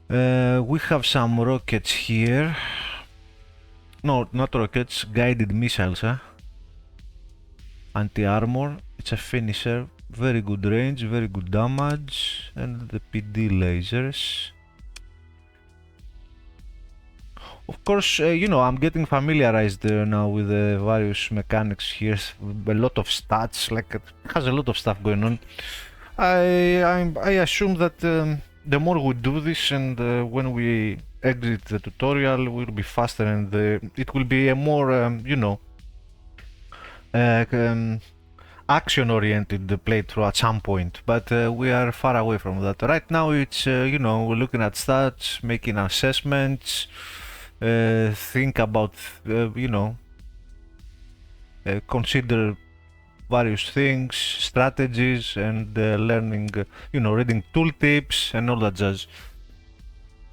We have some rockets here. No, not rockets. Guided missiles, Anti-armor. It's a finisher. Very good range, very good damage. And the PD lasers. Of course, you know, I'm getting familiarized now with the various mechanics here. A lot of stats, like it has a lot of stuff going on. I assume that the more we do this and when we exit the tutorial, we'll be faster and it will be a more, you know, action-oriented playthrough at some point. But we are far away from that. Right now, it's, you know, we're looking at stats, making assessments. Think about, you know, consider various things, strategies, and learning, you know, reading tooltips and all that jazz.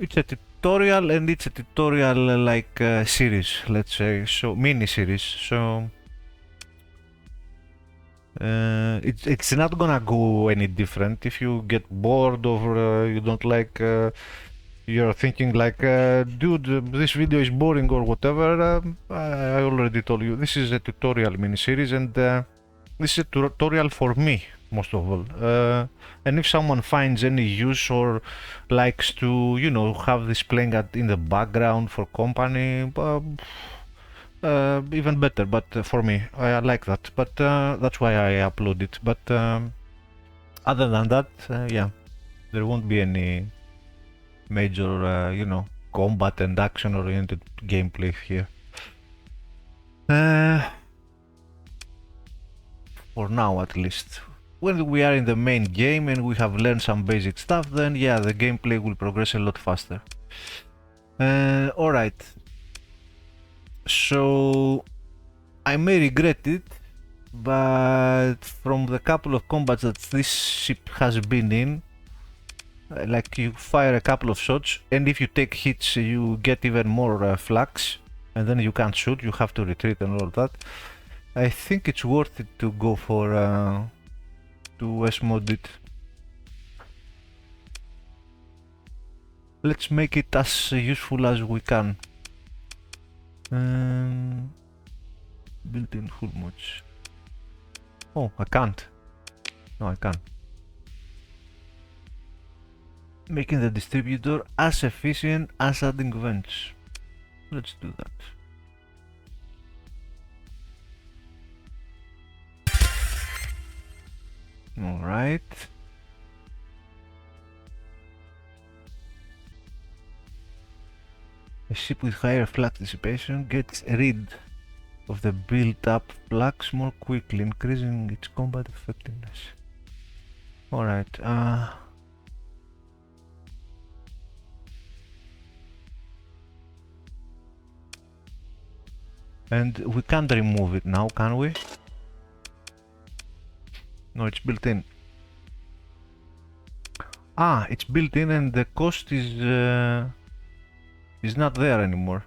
It's a tutorial and it's a tutorial like series, let's say, so mini series. So it's not gonna go any different. If you get bored or you don't like. You're thinking like, dude, this video is boring or whatever. I already told you, this is a tutorial mini-series and this is a tutorial for me, most of all. And if someone finds any use or likes to, you know, have this playing in the background for company, even better, but for me, I like that. But that's why I upload it. But other than that, yeah, there won't be any major, you know, combat and action-oriented gameplay here. For now, at least. When we are in the main game and we have learned some basic stuff, then yeah, the gameplay will progress a lot faster. Alright. So, I may regret it, but from the couple of combats that this ship has been in, like you fire a couple of shots and if you take hits you get even more flux and then you can't shoot, you have to retreat and all that. I think it's worth it to go for to S-mod it. let's make it as useful as we can. Built-in hull mods. Oh, I can't. No, I can't. Making the distributor as efficient as adding vents. Let's do that. Alright. A ship with higher flux dissipation gets rid of the built-up flux more quickly, increasing its combat effectiveness. Alright, and we can't remove it now, can we? No, it's built in. Ah, it's built in and the cost is not there anymore.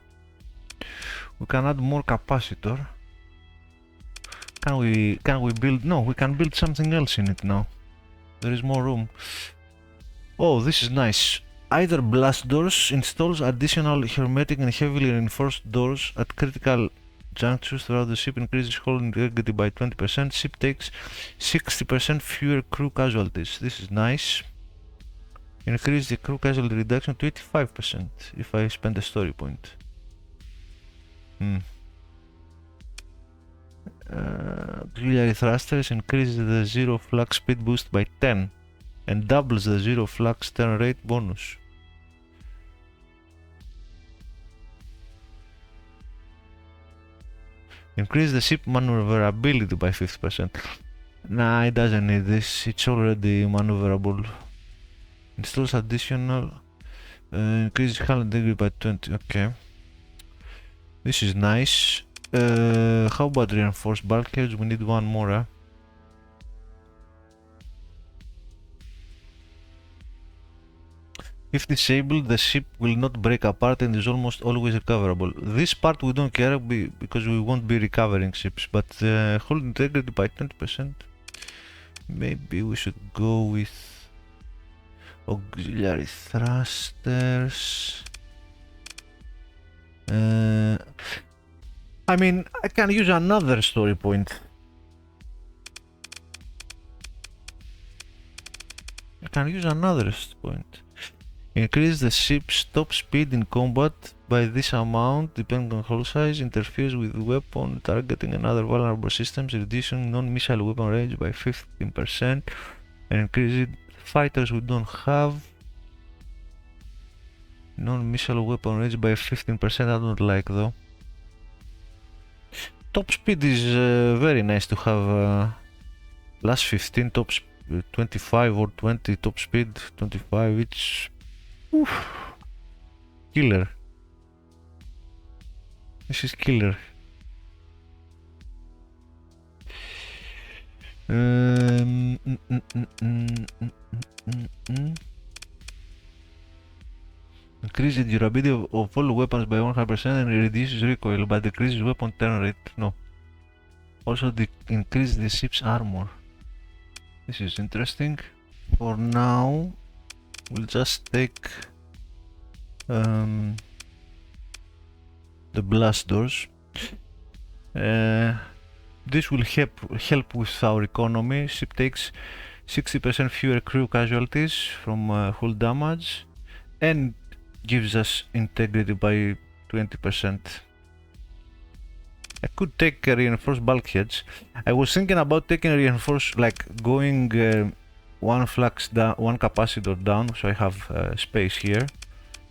We can add more capacitor. Can we build? No, we can build something else in it now. There is more room. Oh, this is nice. Either blast doors installs additional hermetic and heavily reinforced doors at critical junctures throughout the ship, increases hull integrity by 20%. Ship takes 60% fewer crew casualties. This is nice. Increase the crew casualty reduction to 85% if I spend a story point. Auxiliary thrusters increases the zero flux speed boost by 10 and doubles the zero flux turn rate bonus. Increase the ship maneuverability by 50%. Nah, it doesn't need this, it's already maneuverable. Installs additional increases hull integrity by 20. Okay, this is nice. How about reinforced bulkheads? We need one more, huh? If disabled, the ship will not break apart and is almost always recoverable. This part we don't care because we won't be recovering ships, but hull integrity by 20%. Maybe we should go with auxiliary thrusters. I mean, I can use another story point. Increase the ship's top speed in combat by this amount, depending on hull size. Interferes with weapon targeting and other vulnerable systems, reducing non-missile weapon range by 15%, and increasing fighters we don't have non-missile weapon range by 15%. I don't like though. Top speed is very nice to have. Last 15 top 25 or 20 top speed, 25, it's killer. This is killer. Increase the durability of all weapons by 100% and reduces recoil, but decreases weapon turn rate. No. Also increase the ship's armor. This is interesting. For now, we'll just take the blast doors. This will help with our economy. Ship takes 60% fewer crew casualties from hull damage and gives us integrity by 20%. I could take reinforced bulkheads. I was thinking about taking reinforced, like going one flux down, one capacitor down, so I have space here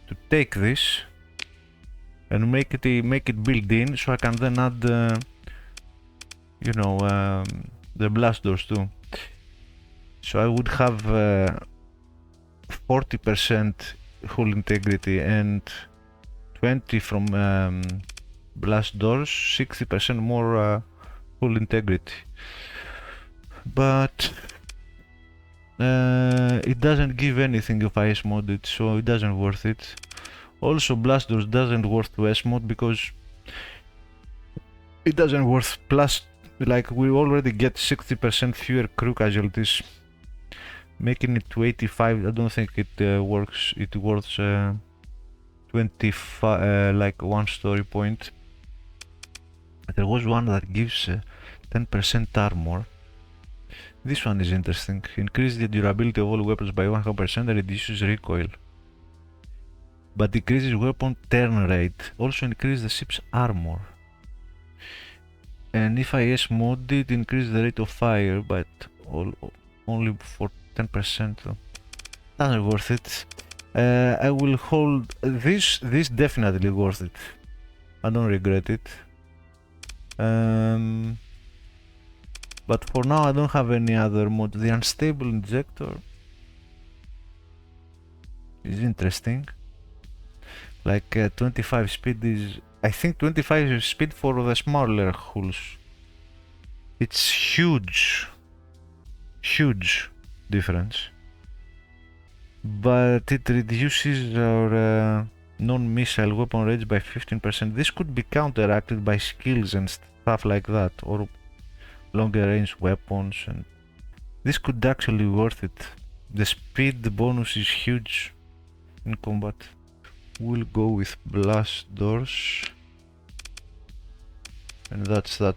to take this and make it built in, so I can then add, you know, the blast doors too. So I would have 40% hull integrity and 20 from blast doors, 60% more hull integrity, but it doesn't give anything if I S-mod it, so it doesn't worth it. Also, blast doors doesn't worth to S-mod because it doesn't worth, plus like we already get 60% fewer crew casualties. Making it to 85, I don't think it works. It worth 25, like 1 story point. There was one that gives 10% armor. This one is interesting. Increase the durability of all weapons by 100% and reduces recoil. But decreases weapon turn rate. Also increase the ship's armor. And if IS mod it increase the rate of fire, but only for 10%. Not worth it. I will hold this. This definitely worth it. I don't regret it. But for now I don't have any other mod. The unstable injector is interesting. Like 25 speed is, I think 25 speed for the smaller hulls. It's huge difference. But it reduces our non-missile weapon range by 15%. This could be counteracted by skills and stuff like that, or longer range weapons, and this could actually be worth it. The speed bonus is huge in combat. We'll go with blast doors, and that's that.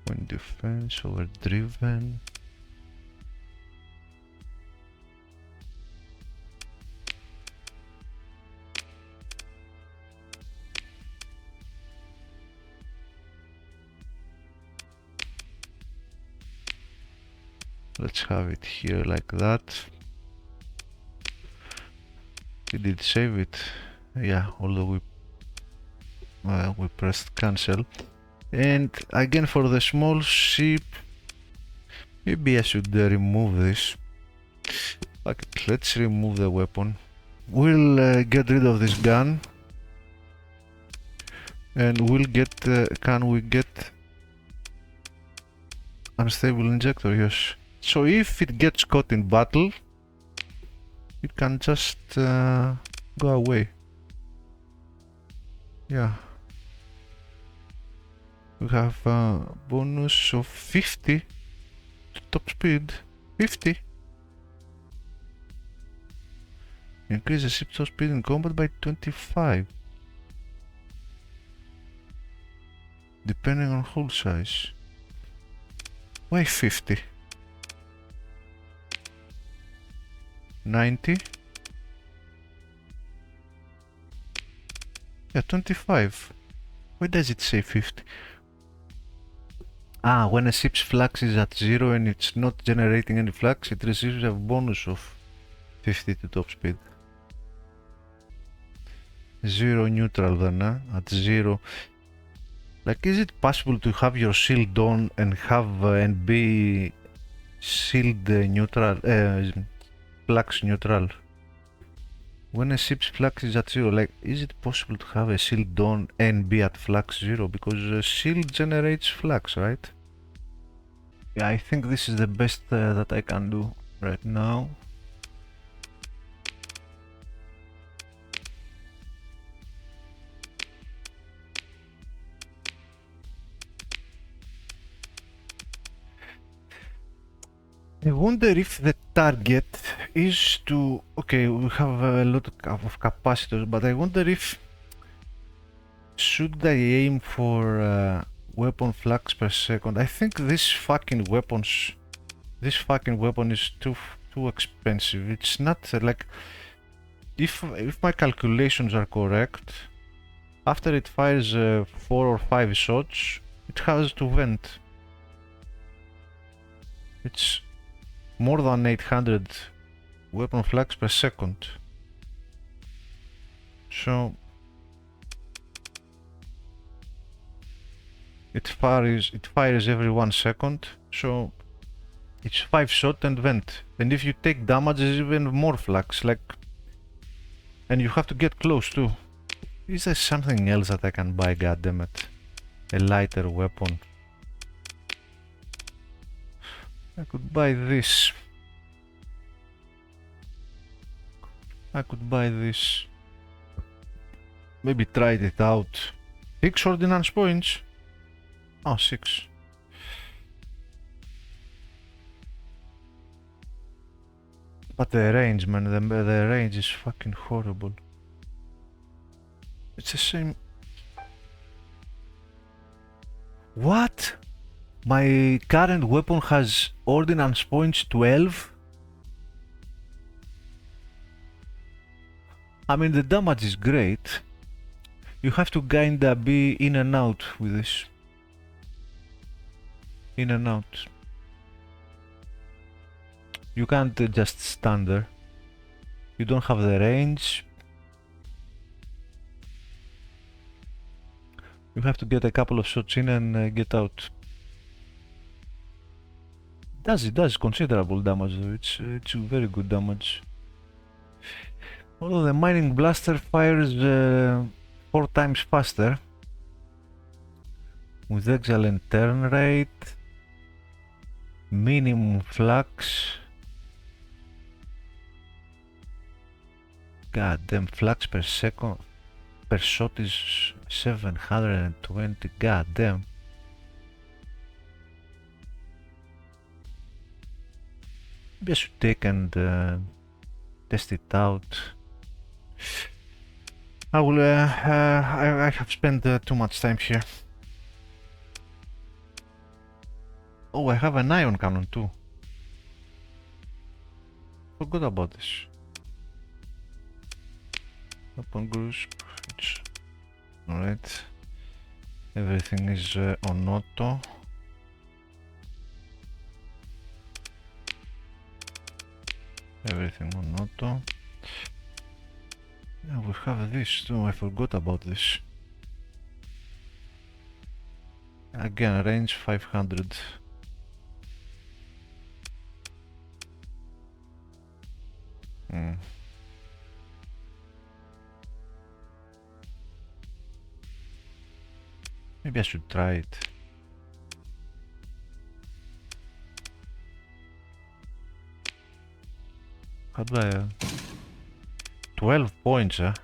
Wind defense, overdriven. Let's have it here like that. We did save it, yeah, although we pressed cancel. And again for the small ship, maybe I should remove this. Okay, let's remove the weapon. We'll get rid of this gun, and we'll get, can we get unstable injector? Yes. So if it gets caught in battle, it can just go away. Yeah. We have a bonus of 50 to top speed. 50. Increase the ship's top speed in combat by 25. Depending on hull size. Why 50? 90? Yeah, 25. Why does it say 50? Ah, when a ship's flux is at 0 and it's not generating any flux, it receives a bonus of 50 to top speed. 0 neutral then, at 0. Like, is it possible to have your shield on and have and be shield neutral, flux neutral? When a ship's flux is at 0, like, is it possible to have a shield on and be at flux 0? Because a shield generates flux, right? Yeah, I think this is the best that I can do right now. I wonder if the target is to... Okay, we have a lot of capacitors, but I wonder if... Should I aim for weapon flux per second? I think this fucking weapon is too expensive. It's not like... If my calculations are correct, after it fires 4 or 5 shots, it has to vent. It's more than 800 weapon flux per second. So it fires every 1 second, so it's 5 shot and vent. And if you take damage, it's even more flux, like, and you have to get close too. Is there something else that I can buy, goddammit? A lighter weapon. I could buy this. I could buy this. Maybe tried it out. 6 ordnance points? Oh, 6. But the range, man, the range is fucking horrible. It's the same. What? My current weapon has ordnance points 12? I mean, the damage is great. You have to kinda be in and out with this. In and out. You can't just stand there. You don't have the range. You have to get a couple of shots in and get out. It does considerable damage though. It's very good damage. Although the mining blaster fires 4 times faster with excellent turn rate, minimum flux. God damn, flux per second per shot is 720. God damn. Maybe I should take and test it out. I will. I have spent too much time here. Oh, I have an ion cannon too. Forgot about this. Weapon groups. Alright. Everything is on auto. Everything on auto. Yeah, we have this too. I forgot about this. Again, range 500. Maybe I should try it. How do I... 12 points, huh?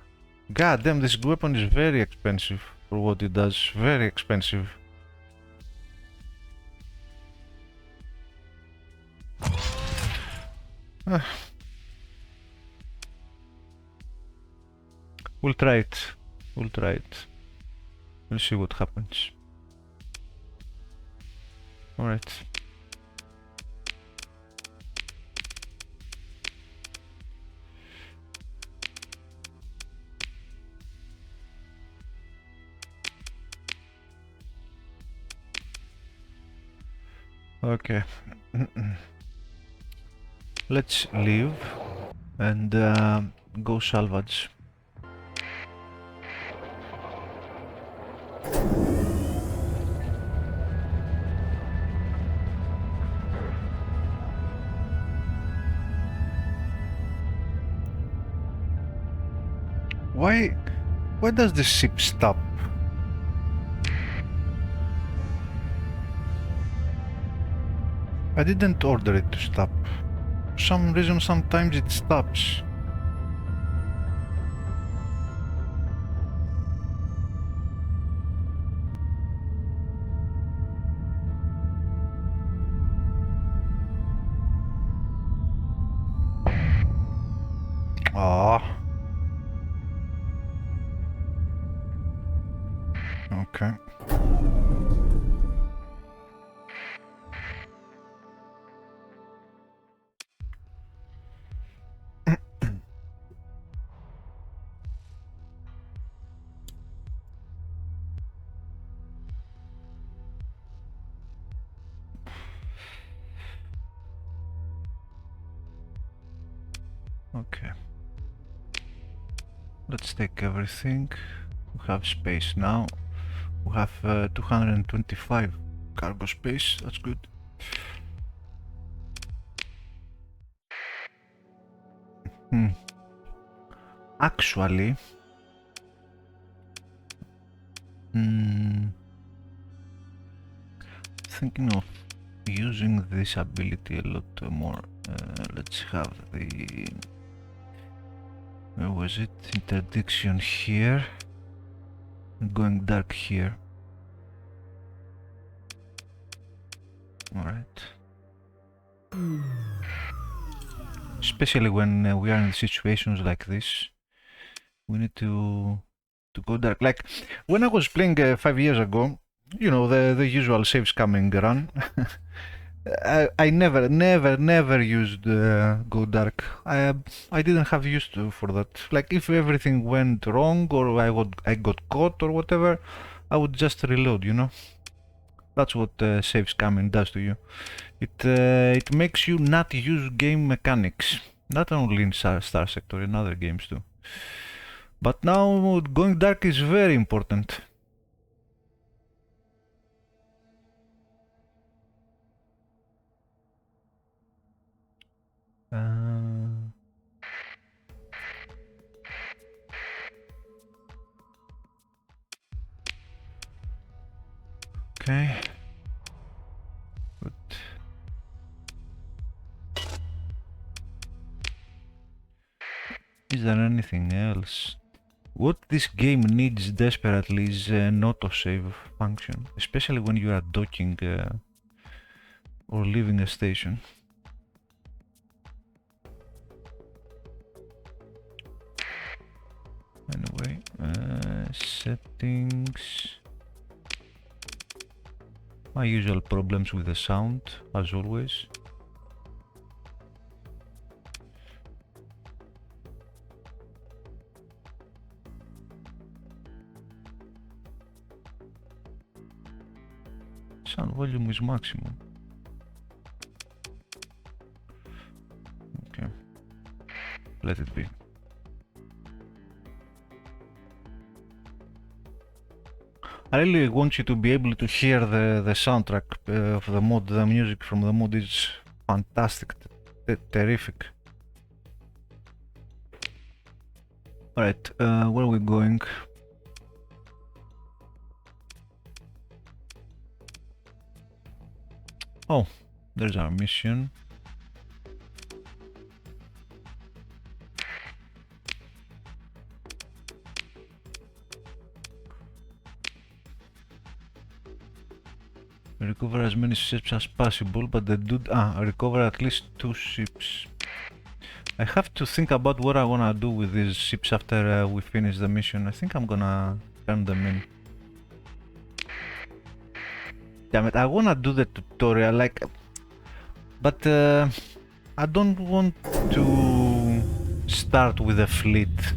God damn, this weapon is very expensive for what it does. Very expensive. We'll try it. We'll try it. We'll see what happens. Alright. Okay. Let's leave and go salvage. Why does the ship stop? I didn't order it to stop. For some reason sometimes it stops. Ah. Okay. Okay. Let's take everything. We have space now. We have 225 cargo space. That's good. Actually, thinking of using this ability a lot more. Let's have the... Where was it? Interdiction here. going dark here. Alright. Especially when we are in situations like this, we need to go dark. Like when I was playing 5 years ago, you know, the usual save scamming run. I never used go dark. I didn't have used to for that. Like if everything went wrong or I got caught or whatever, I would just reload, you know. That's what save scamming does to you. It makes you not use game mechanics, not only in Starsector, in other games too. But now going dark is very important. Okay. Good. Is there anything else? What this game needs desperately is an autosave function, especially when you are docking or leaving a station. Anyway, settings. My usual problems with the sound, as always. Sound volume is maximum. Okay, let it be. I really want you to be able to hear the soundtrack of the mod. The music from the mod is fantastic, terrific. Alright, where are we going? Oh, there's our mission. Recover as many ships as possible, but the dude... recover at least 2 ships. I have to think about what I wanna do with these ships after we finish the mission. I think I'm gonna turn them in. Damn it, I wanna do the tutorial, like... But I don't want to start with a fleet.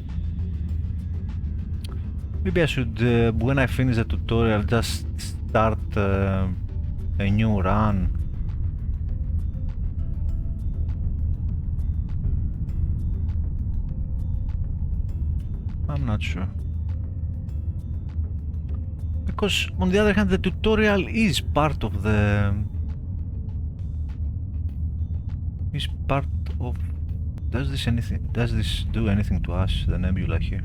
Maybe I should, when I finish the tutorial, just start a new run. I'm not sure. Because on the other hand, the tutorial is part of the... Does this do anything to us, the nebula here?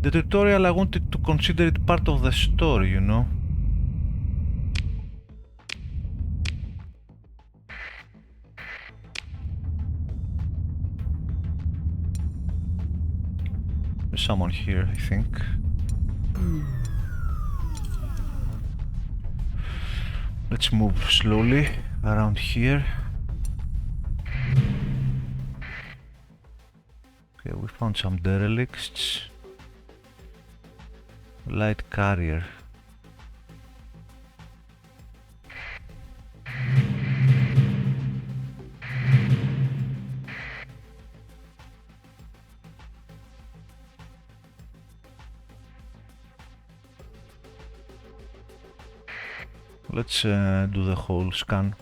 The tutorial, I wanted to consider it part of the story, you know? There's someone here, I think. Let's move slowly around here. Okay, we found some derelicts. Light carrier. Let's do the whole scan.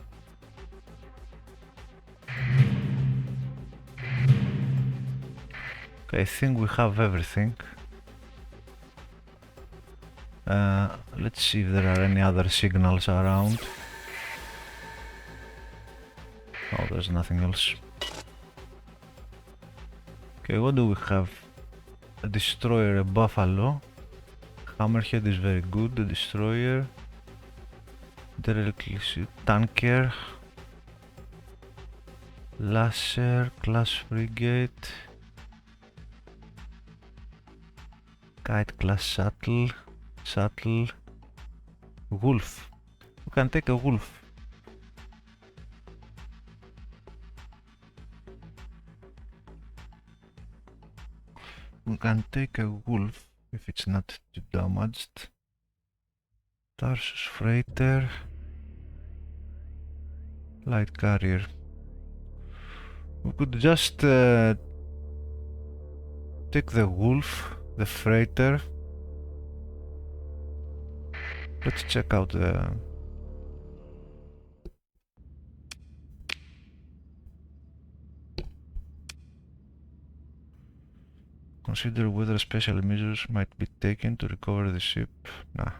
Okay, I think we have everything. Let's see if there are any other signals around. Oh, there's nothing else. Okay, what do we have? A destroyer, a buffalo. Hammerhead is very good, the destroyer. Derelict tanker. Lasser, class frigate. Kite class shuttle, wolf. We can take a wolf. We can take a wolf if it's not too damaged. Tarsus freighter, light carrier. We could just take the wolf, the freighter. Let's check out the... Consider whether special measures might be taken to recover the ship. Nah.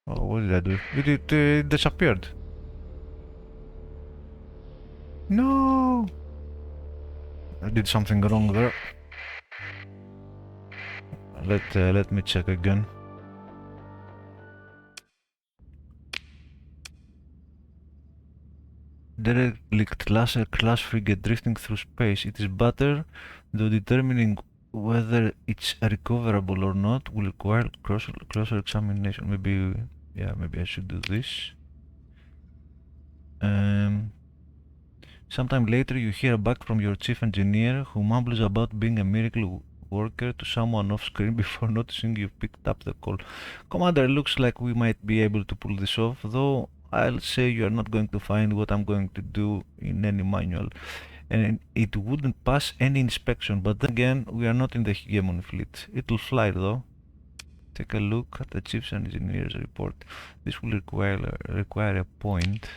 Oh, what did I do? It disappeared. No! I did something wrong there. Let me check again. Derelict laser class frigate drifting through space. It is better, though determining whether it's recoverable or not will require closer examination. Maybe, yeah, maybe I should do this. Sometime later you hear back from your chief engineer, who mumbles about being a miracle worker to someone off screen before noticing you picked up the call. Commander, looks like we might be able to pull this off, though I'll say you are not going to find what I'm going to do in any manual, and it wouldn't pass any inspection. But then again, we are not in the hegemony fleet. It'll fly though. Take a look at the chief's engineer's report. This will require a point.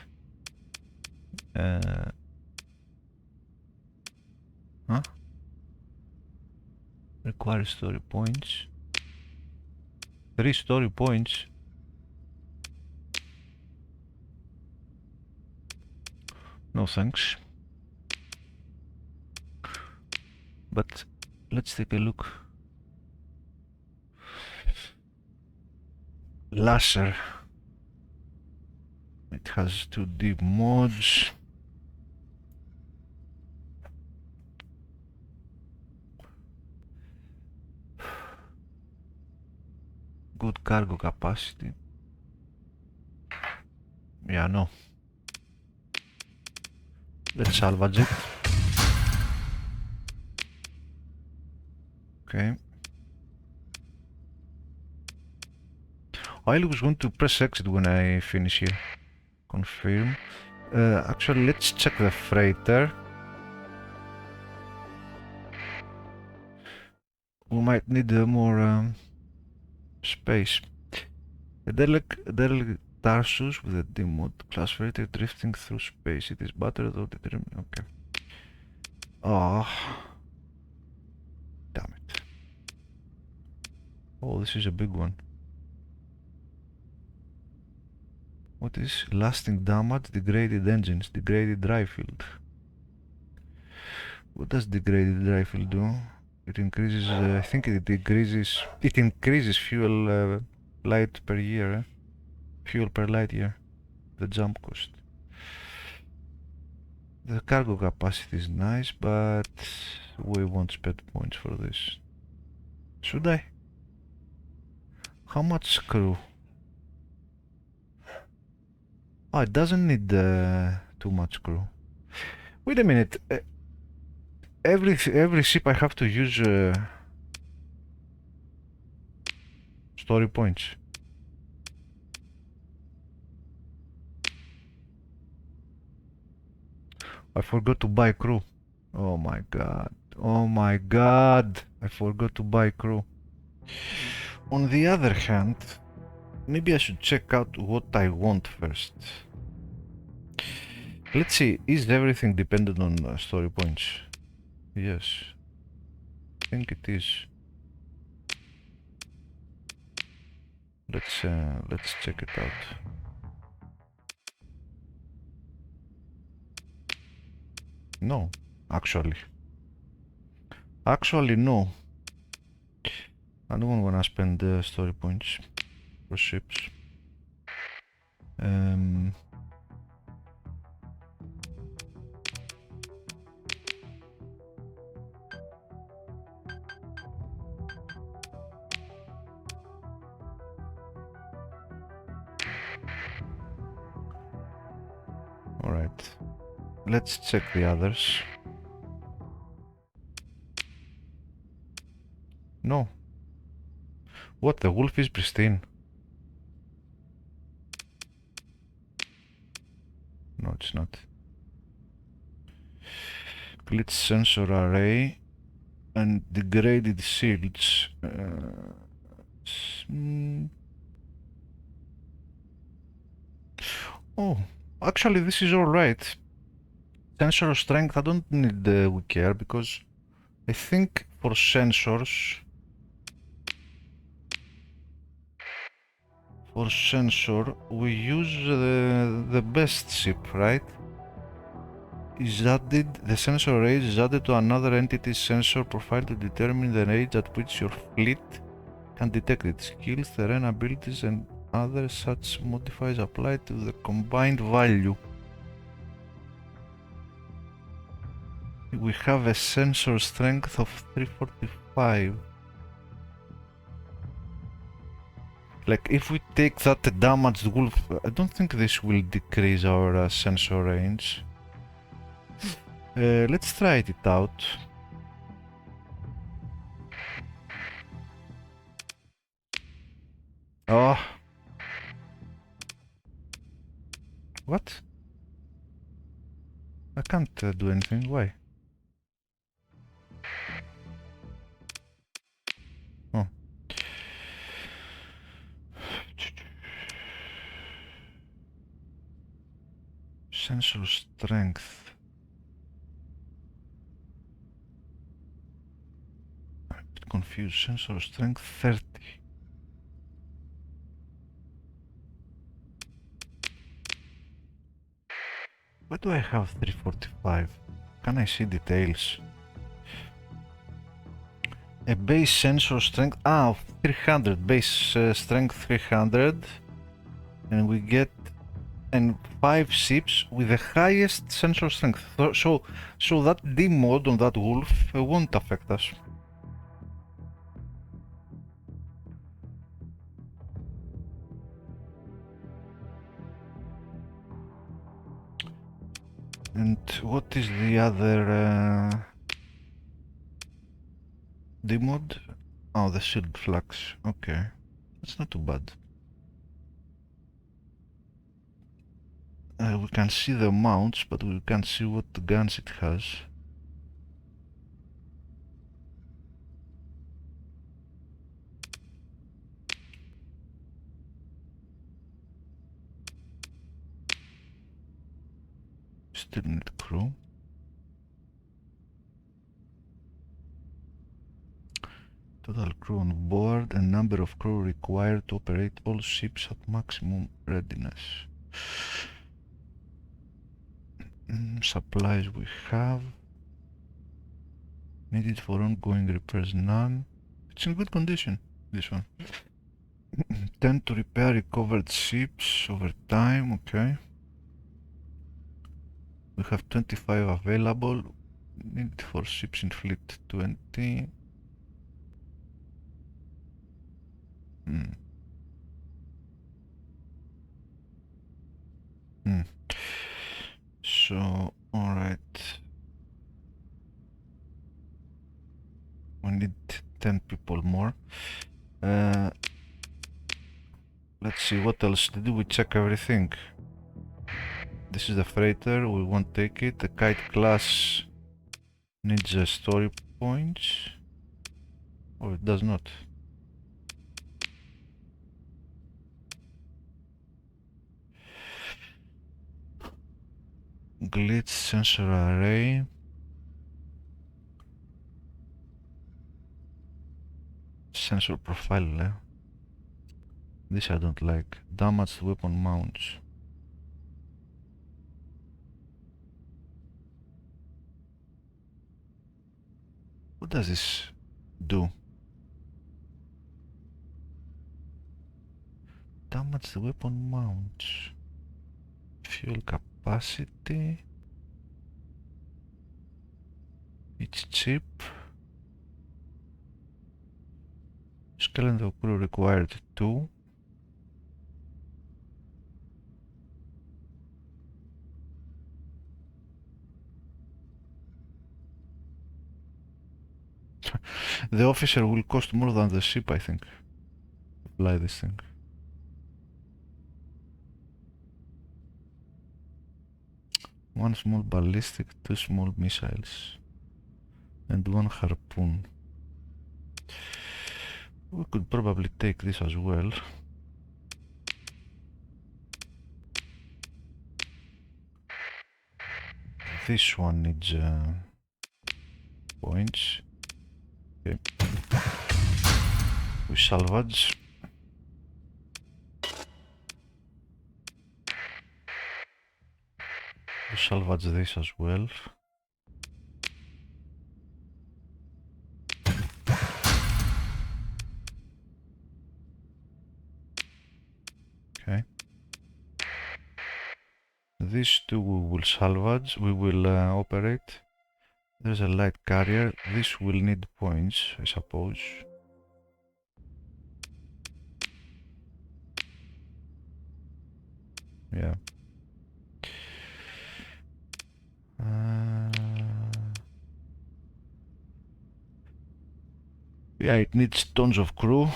Require story points. 3 story points. No thanks. But let's take a look. Laser. It has 2D mods. Good cargo capacity. Yeah, no. Let's salvage it. Okay. I was going to press exit when I finish here. Confirm. Actually, let's check the freighter. We might need more space. A derelict Tarsus with a D-mod class freighter drifting through space. It is better though determined. Okay. Oh. Damn it. Oh, this is a big one. What is lasting damage? Degraded engines, degraded drive field. What does degraded drive field do? It increases, I think it increases fuel light per year. Fuel per light year. The jump cost. The cargo capacity is nice, but we won't spend points for this. Should I? How much crew? Oh, it doesn't need too much crew. Wait a minute. Every ship I have to use story points. I forgot to buy crew. Oh my god. Oh my god. I forgot to buy crew. On the other hand, maybe I should check out what I want first. Let's see, is everything dependent on story points? Yes. I think it is. Let's check it out. No, actually. Actually, no. I don't want to spend story points for ships. Um, Alright, let's check the others. No. What, the wolf is pristine? No, it's not. Glitch sensor array and degraded shields. Oh, actually this is alright. Sensor strength, I don't need the WCare because I think for sensors, we use the best ship, right? Is added, the sensor range is added to another entity's sensor profile to determine the range at which your fleet can detect it. Skills, terrain abilities and other such modifiers apply to the combined value. We have a sensor strength of 345. Like, if we take that damaged wolf, I don't think this will decrease our sensor range. Let's try it out. Oh. What? I can't do anything. Why? Oh. Sensor strength. I'm a bit confused. Sensor strength 30. Why do I have 345? Can I see details? A base sensor strength of 300. Base strength 300. And we get 5 ships with the highest sensor strength. So that D mod on that wolf won't affect us. And what is the other D mod? Oh, the shield flux. Okay, that's not too bad. We can see the mounts, but we can't see what guns it has. Still need crew. Total crew on board and number of crew required to operate all ships at maximum readiness. Supplies we have. Needed for ongoing repairs, none. It's in good condition, this one. Tend to repair recovered ships over time, okay. We have 25 available. Need for ships in fleet 20. So, alright. We need 10 people more. Let's see, what else? Did we check everything? This is the freighter, we won't take it. The kite class needs a story points. Or it does not. Glitch sensor array. Sensor profile. This I don't like. Damaged weapon mounts. What does this do? Damaged weapon mounts. Fuel capacity. It's cheap. Skeleton crew required 2. The officer will cost more than the ship, I think, to fly this thing. One small ballistic, 2 small missiles, and 1 harpoon. We could probably take this as well. This one needs points. Okay. We salvage. We salvage this as well. Okay. These two we will salvage. We will operate. There's a light carrier. This will need points, I suppose. Yeah. Yeah, it needs tons of crew.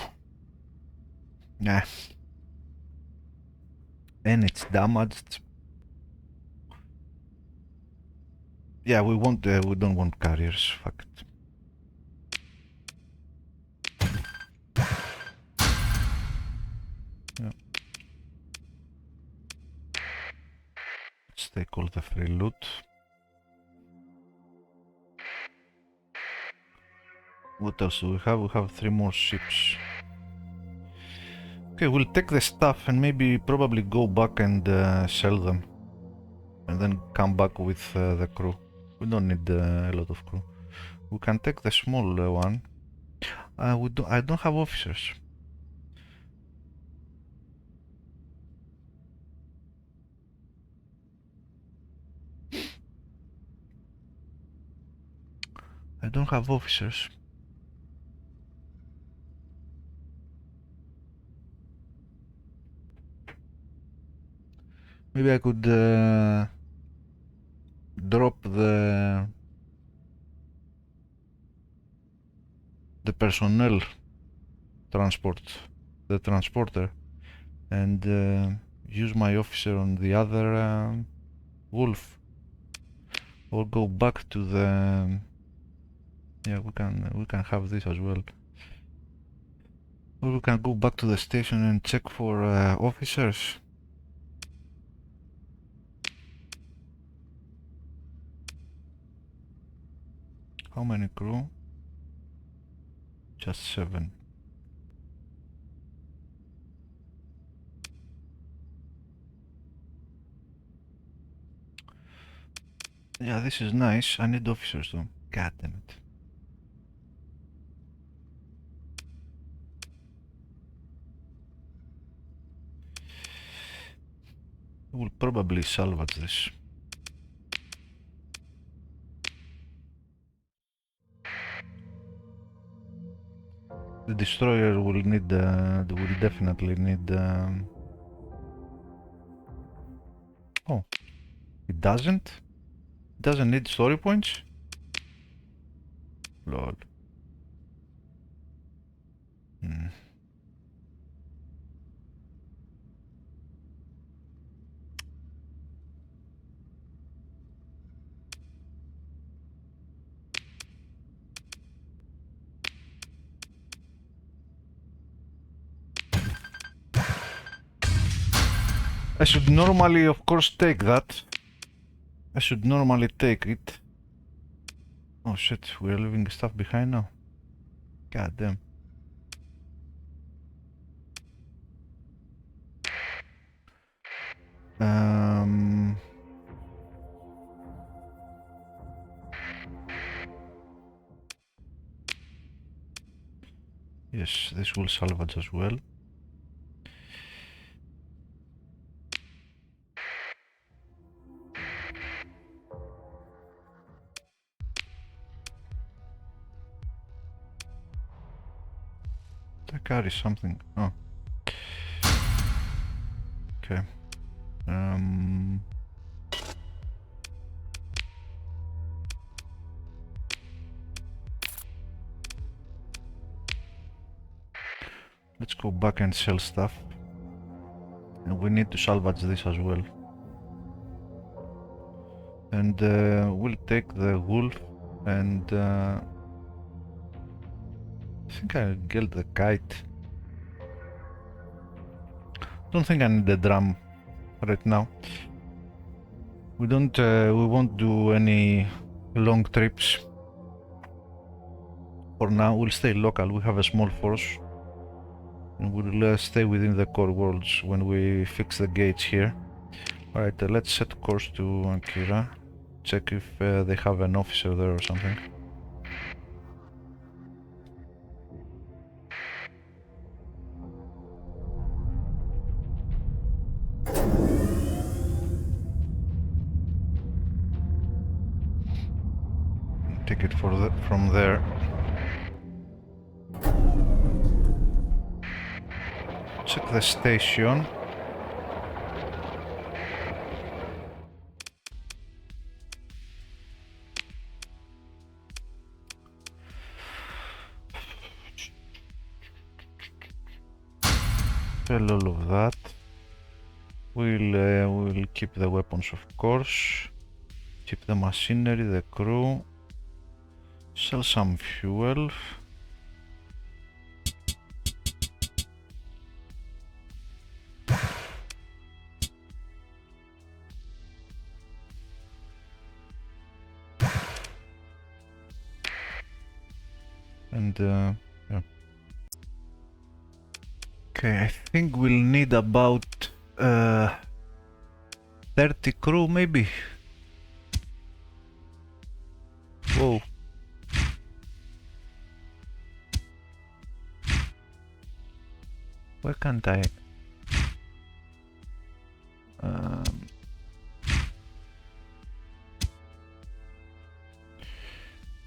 Yeah. And it's damaged. Yeah, we don't want carriers. Fuck it. Yeah. Let's take all the free loot. What else do we have? We have 3 more ships. Okay, we'll take the stuff and maybe probably go back and sell them. And then come back with the crew. We don't need a lot of crew. We can take the small one. I don't have officers. I don't have officers. Maybe I could drop the personnel transport, the transporter, and use my officer on the other wolf, or go back to the. Yeah, we can have this as well. Or we can go back to the station and check for officers. How many crew? Just 7. Yeah, this is nice. I need officers though. God damn it. We'll probably salvage this. The destroyer will need. Will definitely need. Oh, it doesn't. It doesn't need story points. Lol. Hmm. I should normally, of course, take that. I should normally take it. Oh shit, we're leaving stuff behind now. God damn. Yes, this will salvage as well. carry something. Oh. Okay. Let's go back and sell stuff. And we need to salvage this as well. And we'll take the wolf and I think I'll get the kite. Don't think I need the drum right now. We won't do any long trips. For now, we'll stay local. We have a small force. And we'll stay within the core worlds when we fix the gates here. Alright, let's set course to Ankira. Check if they have an officer there or something. Take it from there. Check the station. Sell all of that. We'll keep the weapons, of course. Keep the machinery, the crew. Sell some fuel. And yeah. Okay, I think we'll need about 30 crew maybe. Whoa. Why can't I?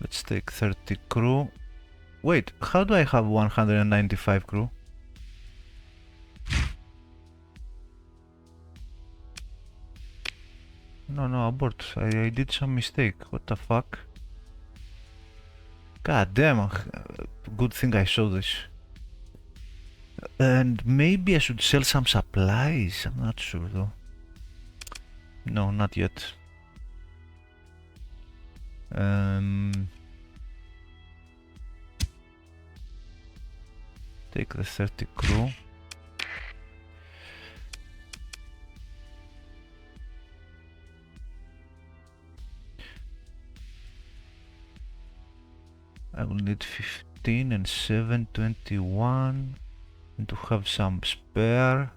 Let's take 30 crew. Wait, how do I have 195 crew? No, abort. I did some mistake. What the fuck? God damn. Good thing I saw this. And maybe I should sell some supplies. I'm not sure though. No, not yet. Take the 30 crew. I will need 15 and 7, 21. And to have some spare.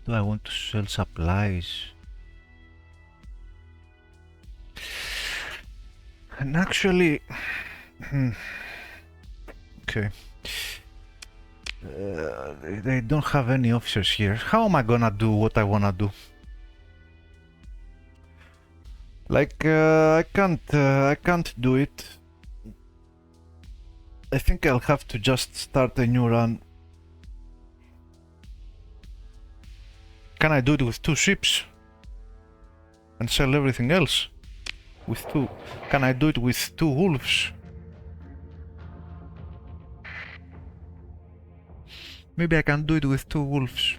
Do I want to sell supplies? And actually, okay, they don't have any officers here. How am I gonna do what I wanna do? Like, I can't do it. I think I'll have to just start a new run. Can I do it with 2 ships? And sell everything else? With 2? Can I do it with 2 wolves? Maybe I can do it with 2 wolves.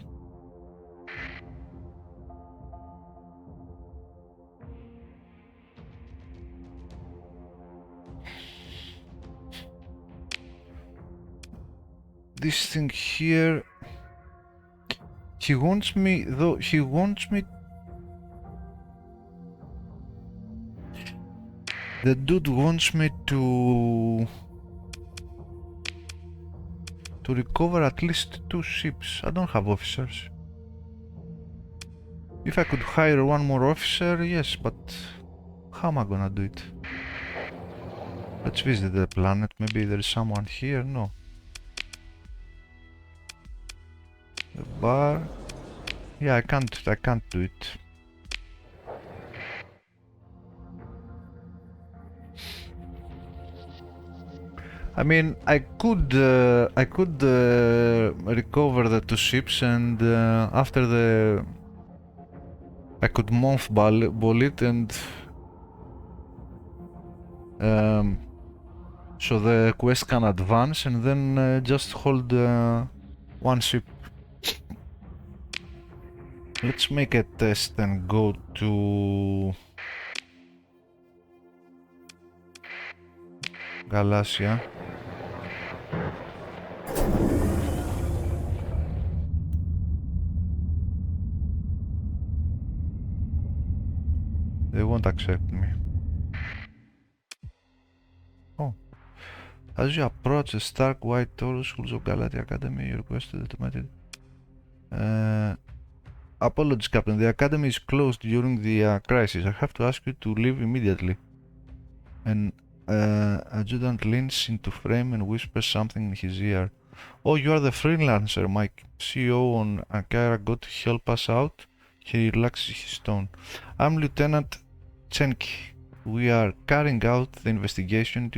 This thing here, he wants me though, he wants me, the dude wants me to recover at least 2 ships. I don't have officers. If I could hire one more officer, yes, but how am I gonna do it? Let's visit the planet. Maybe there is someone here. No. The bar. Yeah, I can't do it. I mean, I could recover the two ships, and after I could mothball it, and so the quest can advance, and then just hold one ship. Let's make a test and go to Galaxia. They won't accept me. Oh. As you approach the stark white Taurus schools of Galati Academy, you requested automated. Apologies, Captain. The Academy is closed during the crisis. I have to ask you to leave immediately. An adjutant leans into frame and whispers something in his ear. Oh, you are the freelancer my CEO on Ankara got to help us out? He relaxes his tone. I'm Lieutenant Chenki. We are carrying out the investigation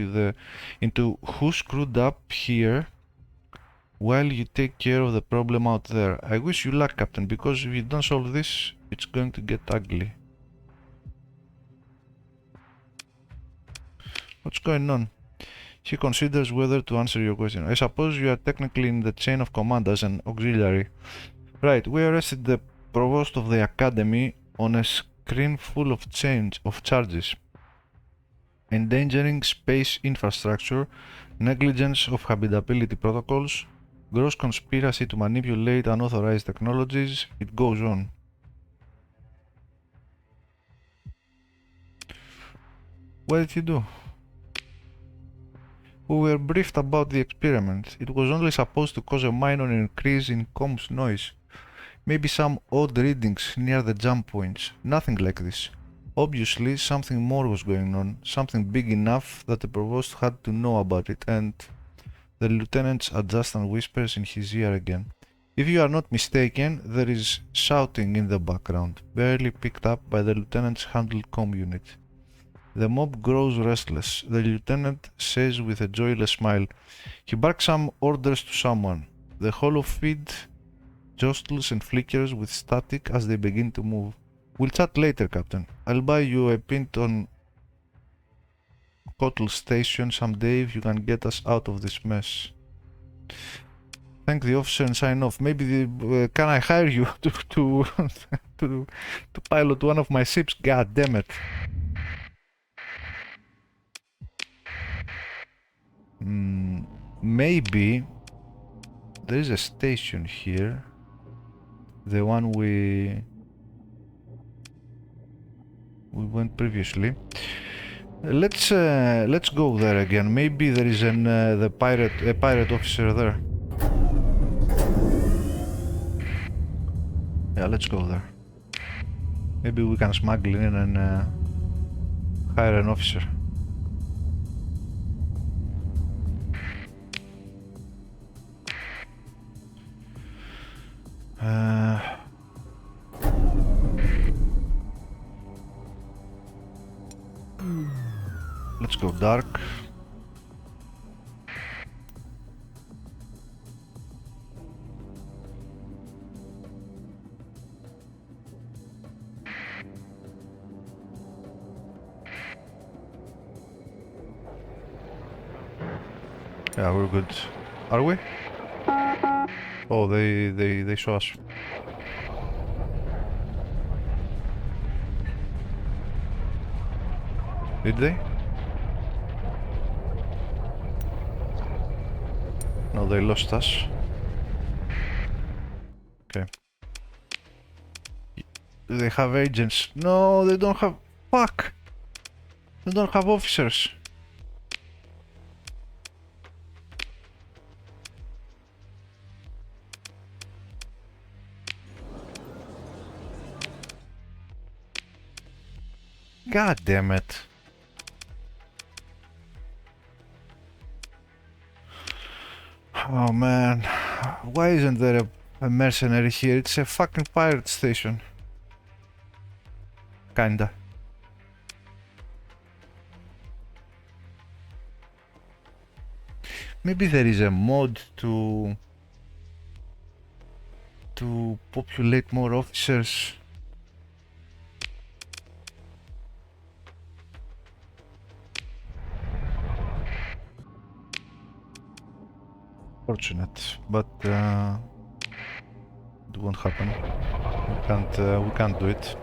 into who screwed up here while you take care of the problem out there. I wish you luck, Captain, because if you don't solve this, it's going to get ugly. What's going on? He considers whether to answer your question. I suppose you are technically in the chain of command as an auxiliary. Right, we arrested the provost of the academy on a screen full of charges. Endangering space infrastructure, negligence of habitability protocols, gross conspiracy to manipulate unauthorized technologies, it goes on. What did you do? We were briefed about the experiment. It was only supposed to cause a minor increase in comms noise. Maybe some odd readings near the jump points. Nothing like this. Obviously, something more was going on. Something big enough that the provost had to know about it, and the lieutenant's adjutant whispers in his ear again. If you are not mistaken, there is shouting in the background, barely picked up by the lieutenant's handled comm unit. The mob grows restless. The lieutenant says with a joyless smile. He barks some orders to someone. The hollow feed jostles and flickers with static as they begin to move. We'll chat later, Captain. I'll buy you a pint on Kotl Station someday if you can get us out of this mess. Thank the officer and sign off. Maybe can I hire you to pilot one of my ships? God damn it. Maybe there is a station here, the one we went previously. Let's go there again. Maybe there is a pirate officer there. Yeah, let's go there. Maybe we can smuggle in and hire an officer. Let's go dark. Yeah, we're good. Are we? Oh, they saw us. Did they? No, they lost us. Okay. They have agents. No, they don't have... Fuck! They don't have officers. God damn it. Oh man, why isn't there a mercenary here? It's a fucking pirate station. Kinda. Maybe there is a mod to populate more officers. Fortunate, but it won't happen. We can't do it.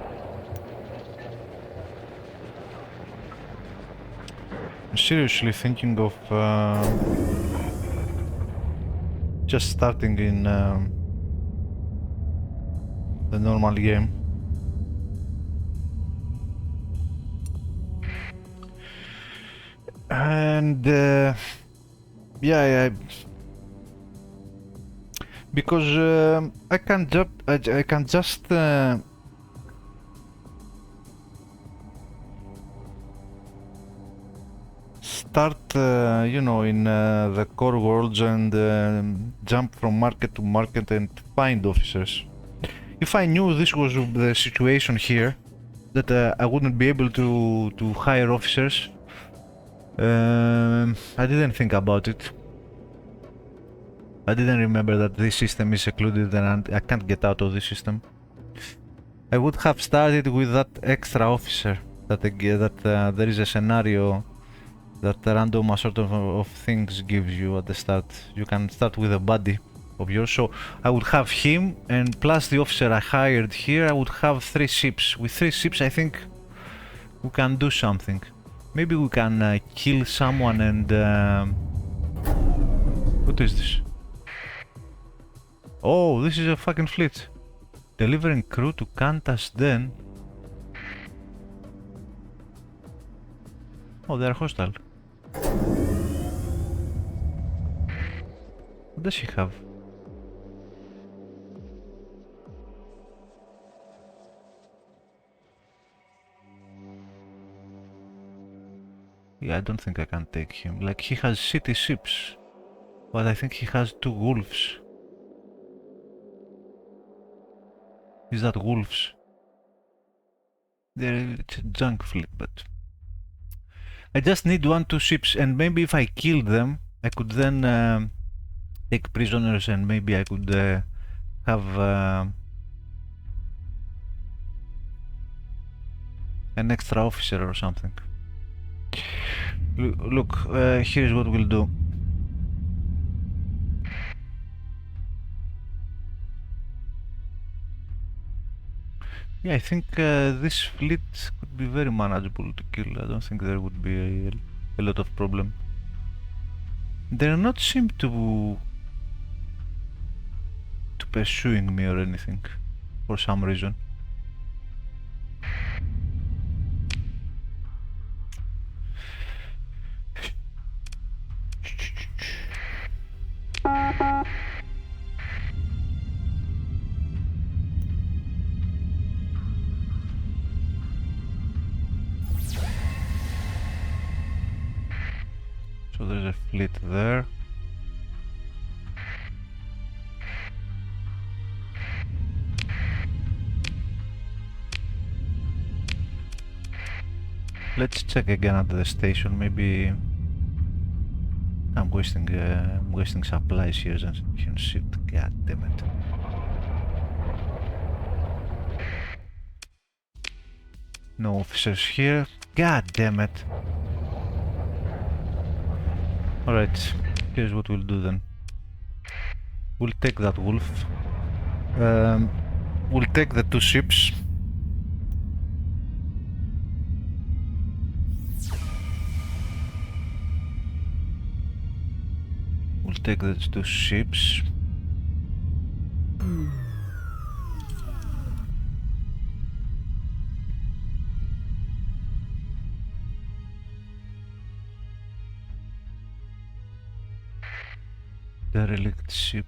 I'm seriously thinking of just starting in the normal game. And yeah, because I can just start, you know, in the core worlds and jump from market to market and find officers. If I knew this was the situation here, that I wouldn't be able to hire officers, I didn't think about it. I didn't remember that this system is secluded and I can't get out of this system. I would have started with that extra officer, that there is a scenario that a random sort of things gives you at the start. You can start with a buddy of yours, so I would have him, and plus the officer I hired here, I would have 3 ships. With 3 ships I think we can do something. Maybe we can kill someone and... what is this? Oh, this is a fucking fleet. Delivering crew to Kantas Den. Oh, they are hostile. What does he have? Yeah, I don't think I can take him. Like, he has city ships, but I think he has 2 wolves. Is that wolves? It's a junk fleet, but... I just need 1-2 ships, and maybe if I kill them, I could then take prisoners, and maybe I could have an extra officer or something. Look, here's what we'll do. Yeah, I think this fleet could be very manageable to kill. I don't think there would be a lot of problem. They're not seem to pursuing me or anything for some reason. So there's a fleet there. Let's check again at the station. Maybe I'm wasting supplies here and shit. God damn it. No officers here. God damn it. Alright, here's what we'll do then. We'll take that wolf. We'll take the 2 ships. We'll take the 2 ships. Derelict ship.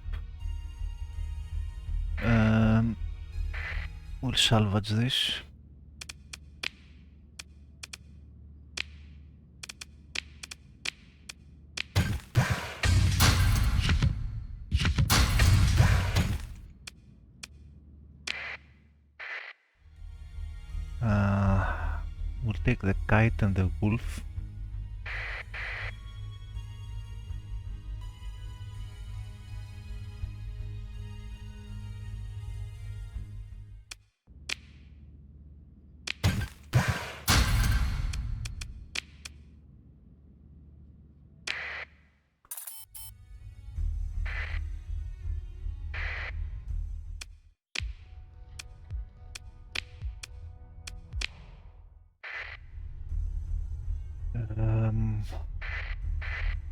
We'll salvage this. We'll take the kite and the wolf.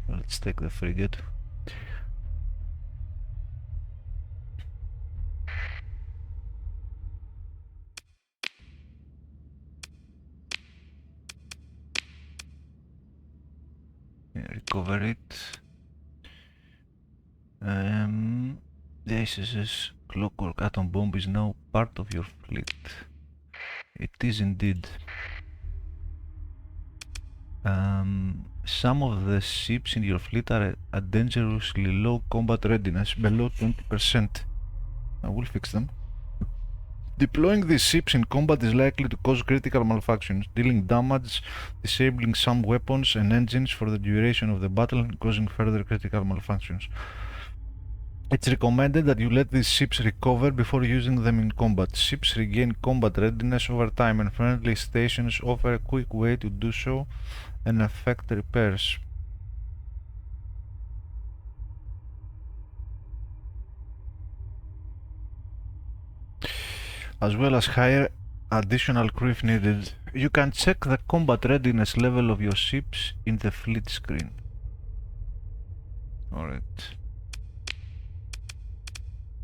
Let's take the frigate. Yeah, recover it. The ISS Clockwork Atom Bomb is now part of your fleet. It is indeed. Some of the ships in your fleet are at dangerously low combat readiness, below 20%. I will fix them. Deploying these ships in combat is likely to cause critical malfunctions, dealing damage, disabling some weapons and engines for the duration of the battle, and causing further critical malfunctions. It's recommended that you let these ships recover before using them in combat. Ships regain combat readiness over time, and friendly stations offer a quick way to do so and effect repairs. As well as hire additional crew if needed. You can check the combat readiness level of your ships in the fleet screen. Alright.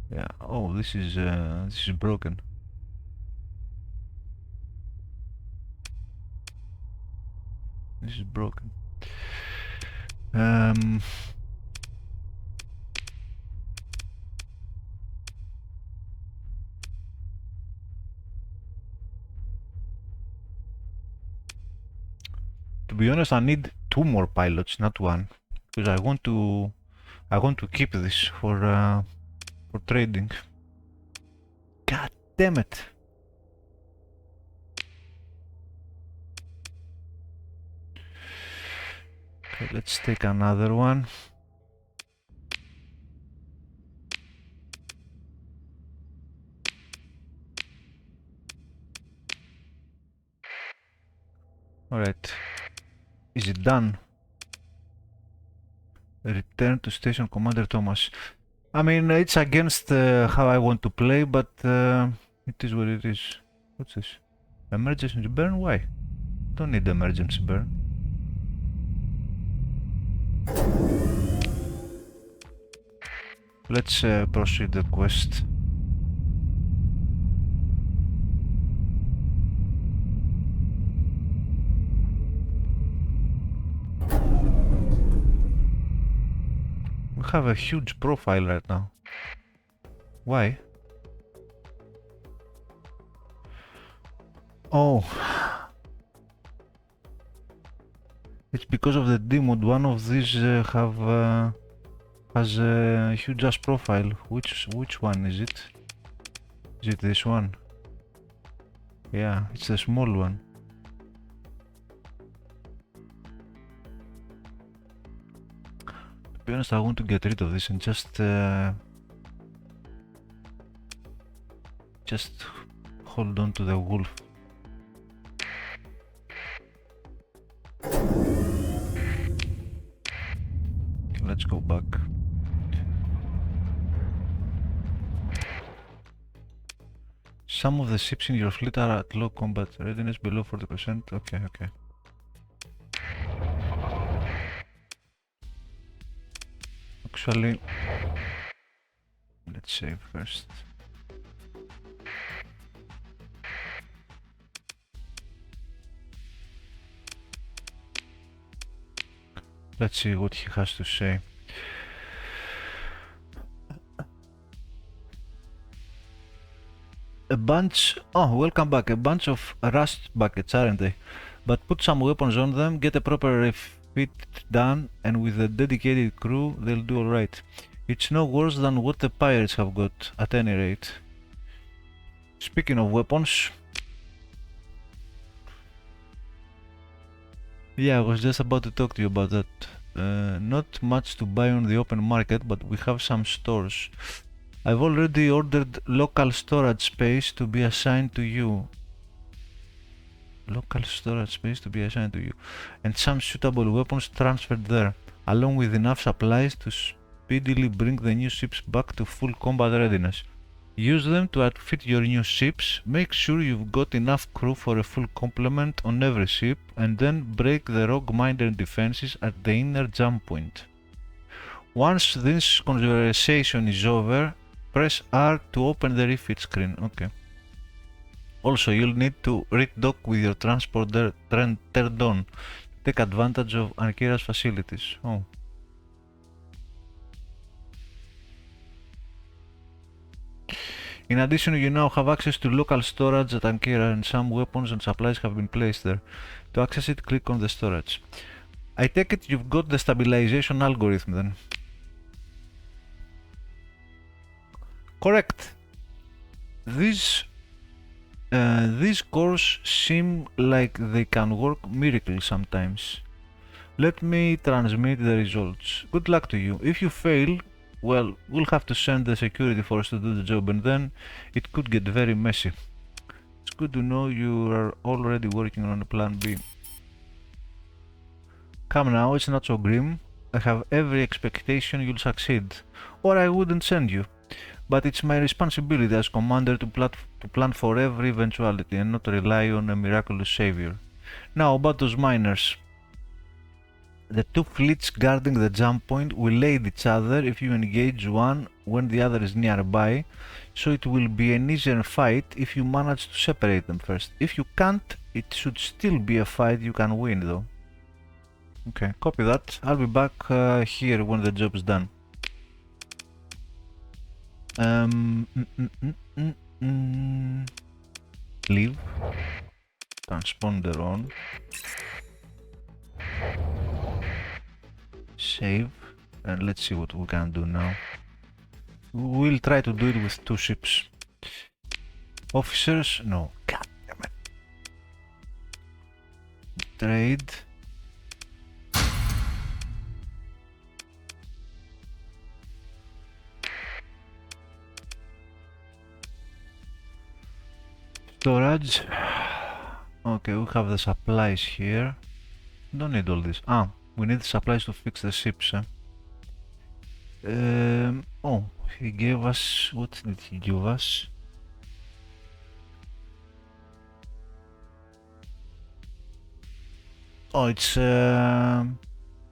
Yeah. Oh, this is broken. This is broken. To be honest, I need 2 more pilots, not 1, because I want to keep this for trading. God damn it! Okay, let's take another one. Alright. Is it done? Return to station, Commander Thomas. I mean, it's against how I want to play, but it is what it is. What's this? Emergency burn? Why? Don't need emergency burn. Let's proceed the quest. We have a huge profile right now. Why? Oh. It's because of the D-mod. One of these has a huge ass profile. Which one is it? Is it this one? Yeah, it's the small one. To be honest, I want to get rid of this and just hold on to the wolf. Okay, let's go back. Some of the ships in your fleet are at low combat readiness, below 40%. Okay, okay. Actually, let's save first. Let's see what he has to say. A bunch... Oh, welcome back. A bunch of rust buckets, aren't they? But put some weapons on them, get a proper refit done, and with a dedicated crew, they'll do alright. It's no worse than what the pirates have got, at any rate. Speaking of weapons... Yeah, I was just about to talk to you about that. Not much to buy on the open market, but we have some stores. I've already ordered local storage space to be assigned to you. Local storage space to be assigned to you. And some suitable weapons transferred there, along with enough supplies to speedily bring the new ships back to full combat readiness. Use them to outfit your new ships. Make sure you've got enough crew for a full complement on every ship, and then break the rogue miner defenses at the inner jump point. Once this conversation is over, press R to open the refit screen. Okay. Also, you'll need to redock with your transporter turned on. Take advantage of Ankira's facilities. Oh. In addition, you now have access to local storage at Ankira, and some weapons and supplies have been placed there. To access it, click on the storage. I take it you've got the stabilization algorithm then. Correct. These cores seem like they can work miracles sometimes. Let me transmit the results. Good luck to you. If you fail, well, we'll have to send the security force to do the job, and then it could get very messy. It's good to know you are already working on a plan B. Come now, it's not so grim. I have every expectation you'll succeed, or I wouldn't send you. But it's my responsibility as commander to plan for every eventuality and not rely on a miraculous savior. Now about those miners. The two fleets guarding the jump point will aid each other if you engage one when the other is nearby, so it will be an easier fight if you manage to separate them first. If you can't, it should still be a fight you can win though. Okay, copy that. I'll be back here when the job's done. Leave. Transponder on. Save, and let's see what we can do now. We'll try to do it with two ships. Officers, no. God damn it. Trade. Storage. Okay, we have the supplies here. Don't need all this. Ah, we need supplies to fix the ships. Oh, he gave us. What did he give us? Oh, it's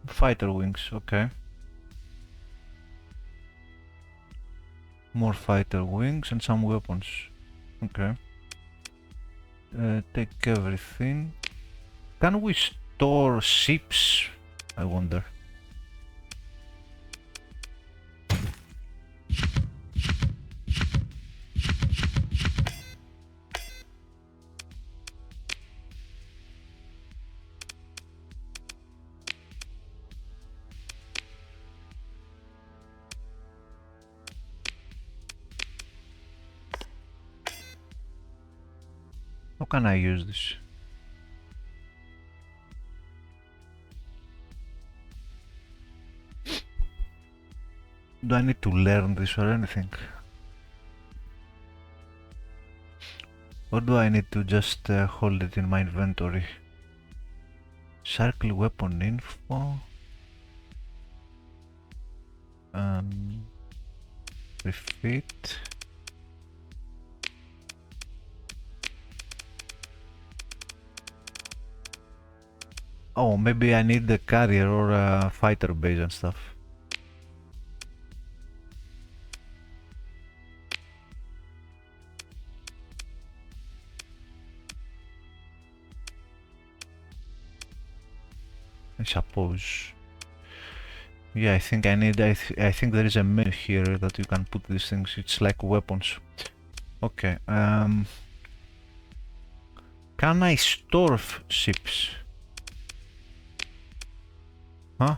fighter wings. Okay. More fighter wings and some weapons. Okay. Take everything. Can we store ships? I wonder. How can I use this? Do I need to learn this or anything? Or do I need to just hold it in my inventory? Circle weapon info. Refit. Oh, maybe I need the carrier or a fighter base and stuff. I suppose. Yeah, I think I need. I think there is a menu here that you can put these things. It's like weapons. Okay. Can I store ships? Huh?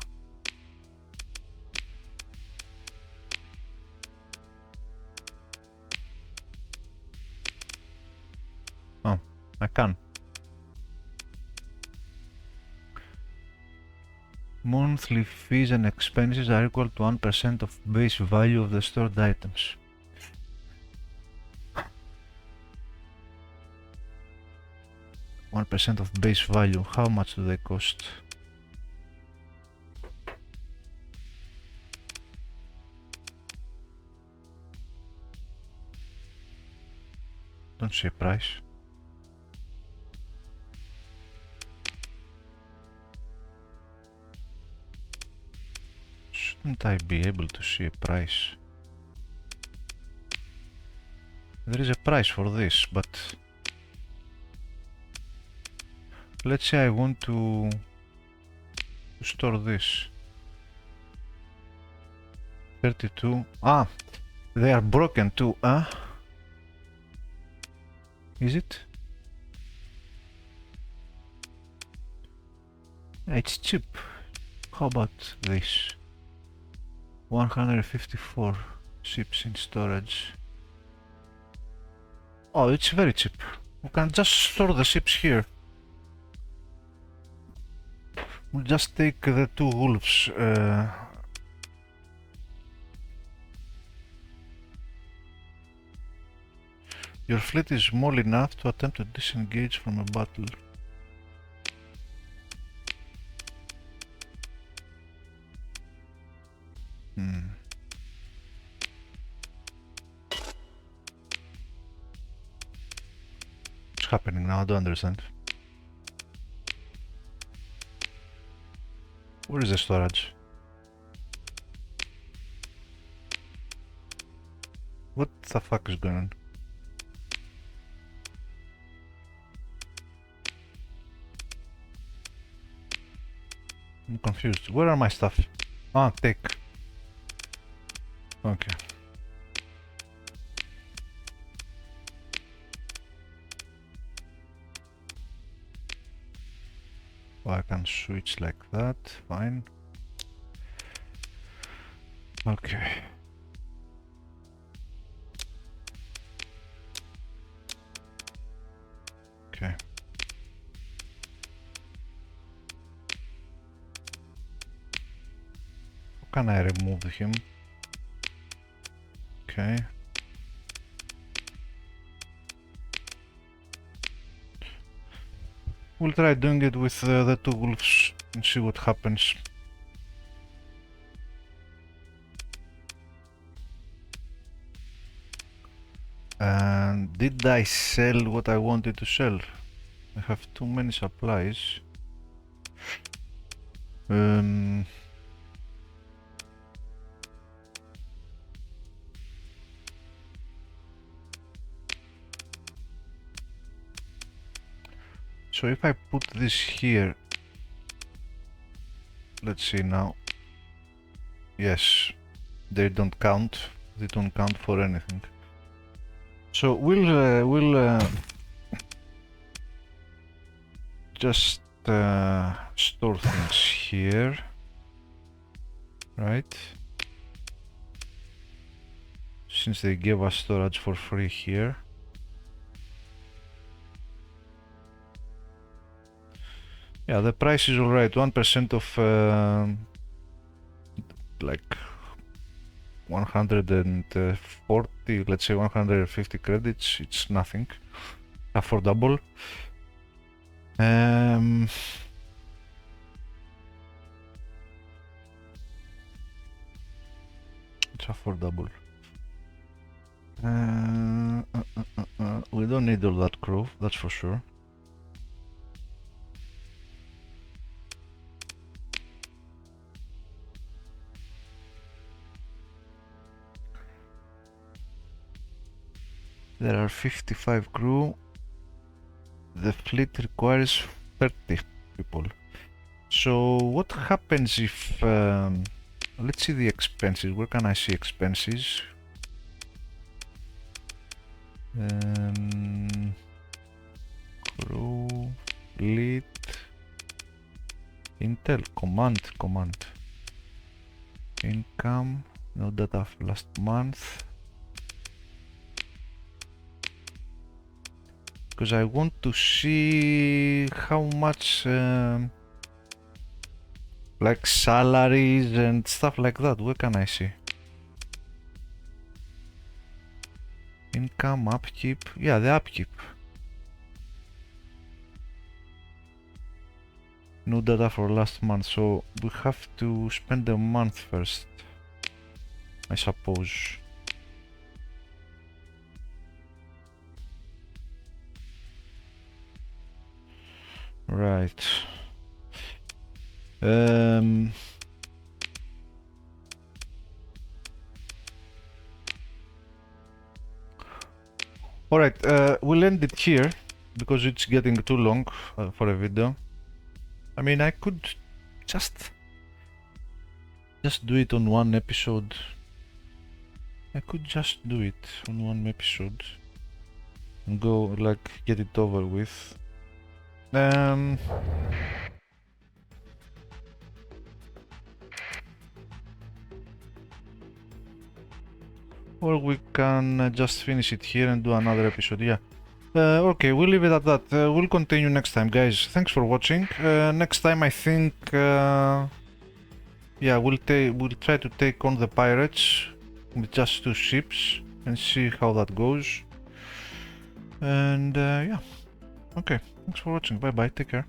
Oh, I can. Monthly fees and expenses are equal to 1% of base value of the stored items. One percent of base value. How much do they cost? Don't see a price. Shouldn't I be able to see a price? There is a price for this, but let's say I want to store this. 32. Ah, they are broken too, huh? Is it? It's cheap. How about this? 154 ships in storage. Oh, it's very cheap. We can just store the ships here. We'll just take the two wolves. Your fleet is small enough to attempt to disengage from a battle. What's happening now? I don't understand. Where is the storage? What the fuck is going on? I'm confused. Where are my stuff? Ah, take. Okay. Well, I can switch like that. Fine. Okay. Okay. How can I remove him? Okay. We'll try doing it with the two wolves and see what happens. And did I sell what I wanted to sell? I have too many supplies. So if I put this here, let's see now. Yes, they don't count. They don't count for anything. So we'll just store things here, right? Since they gave us storage for free here. Yeah, the price is alright. 1% of like 140, let's say 150 credits. It's nothing. Affordable. It's affordable. We don't need all that crew, that's for sure. There are 55 crew. The fleet requires 30 people. So what happens if... let's see the expenses. Where can I see expenses? Crew, fleet, Intel, command. Income, no data for last month. Because I want to see how much like salaries and stuff like that. Where can I see? Income, upkeep. Yeah, the upkeep. No data for last month, so we have to spend a month first, I suppose. Right. Alright, we'll end it here because it's getting too long for a video. I mean, I could just do it on one episode. I could just do it on one episode and go, like, get it over with. Or we can just finish it here and do another episode, yeah. Okay, we'll leave it at that. We'll continue next time, guys. Thanks for watching. Next time, I think, yeah, we'll try to take on the pirates with just 2 ships and see how that goes. And yeah, okay. Thanks for watching. Bye bye. Take care.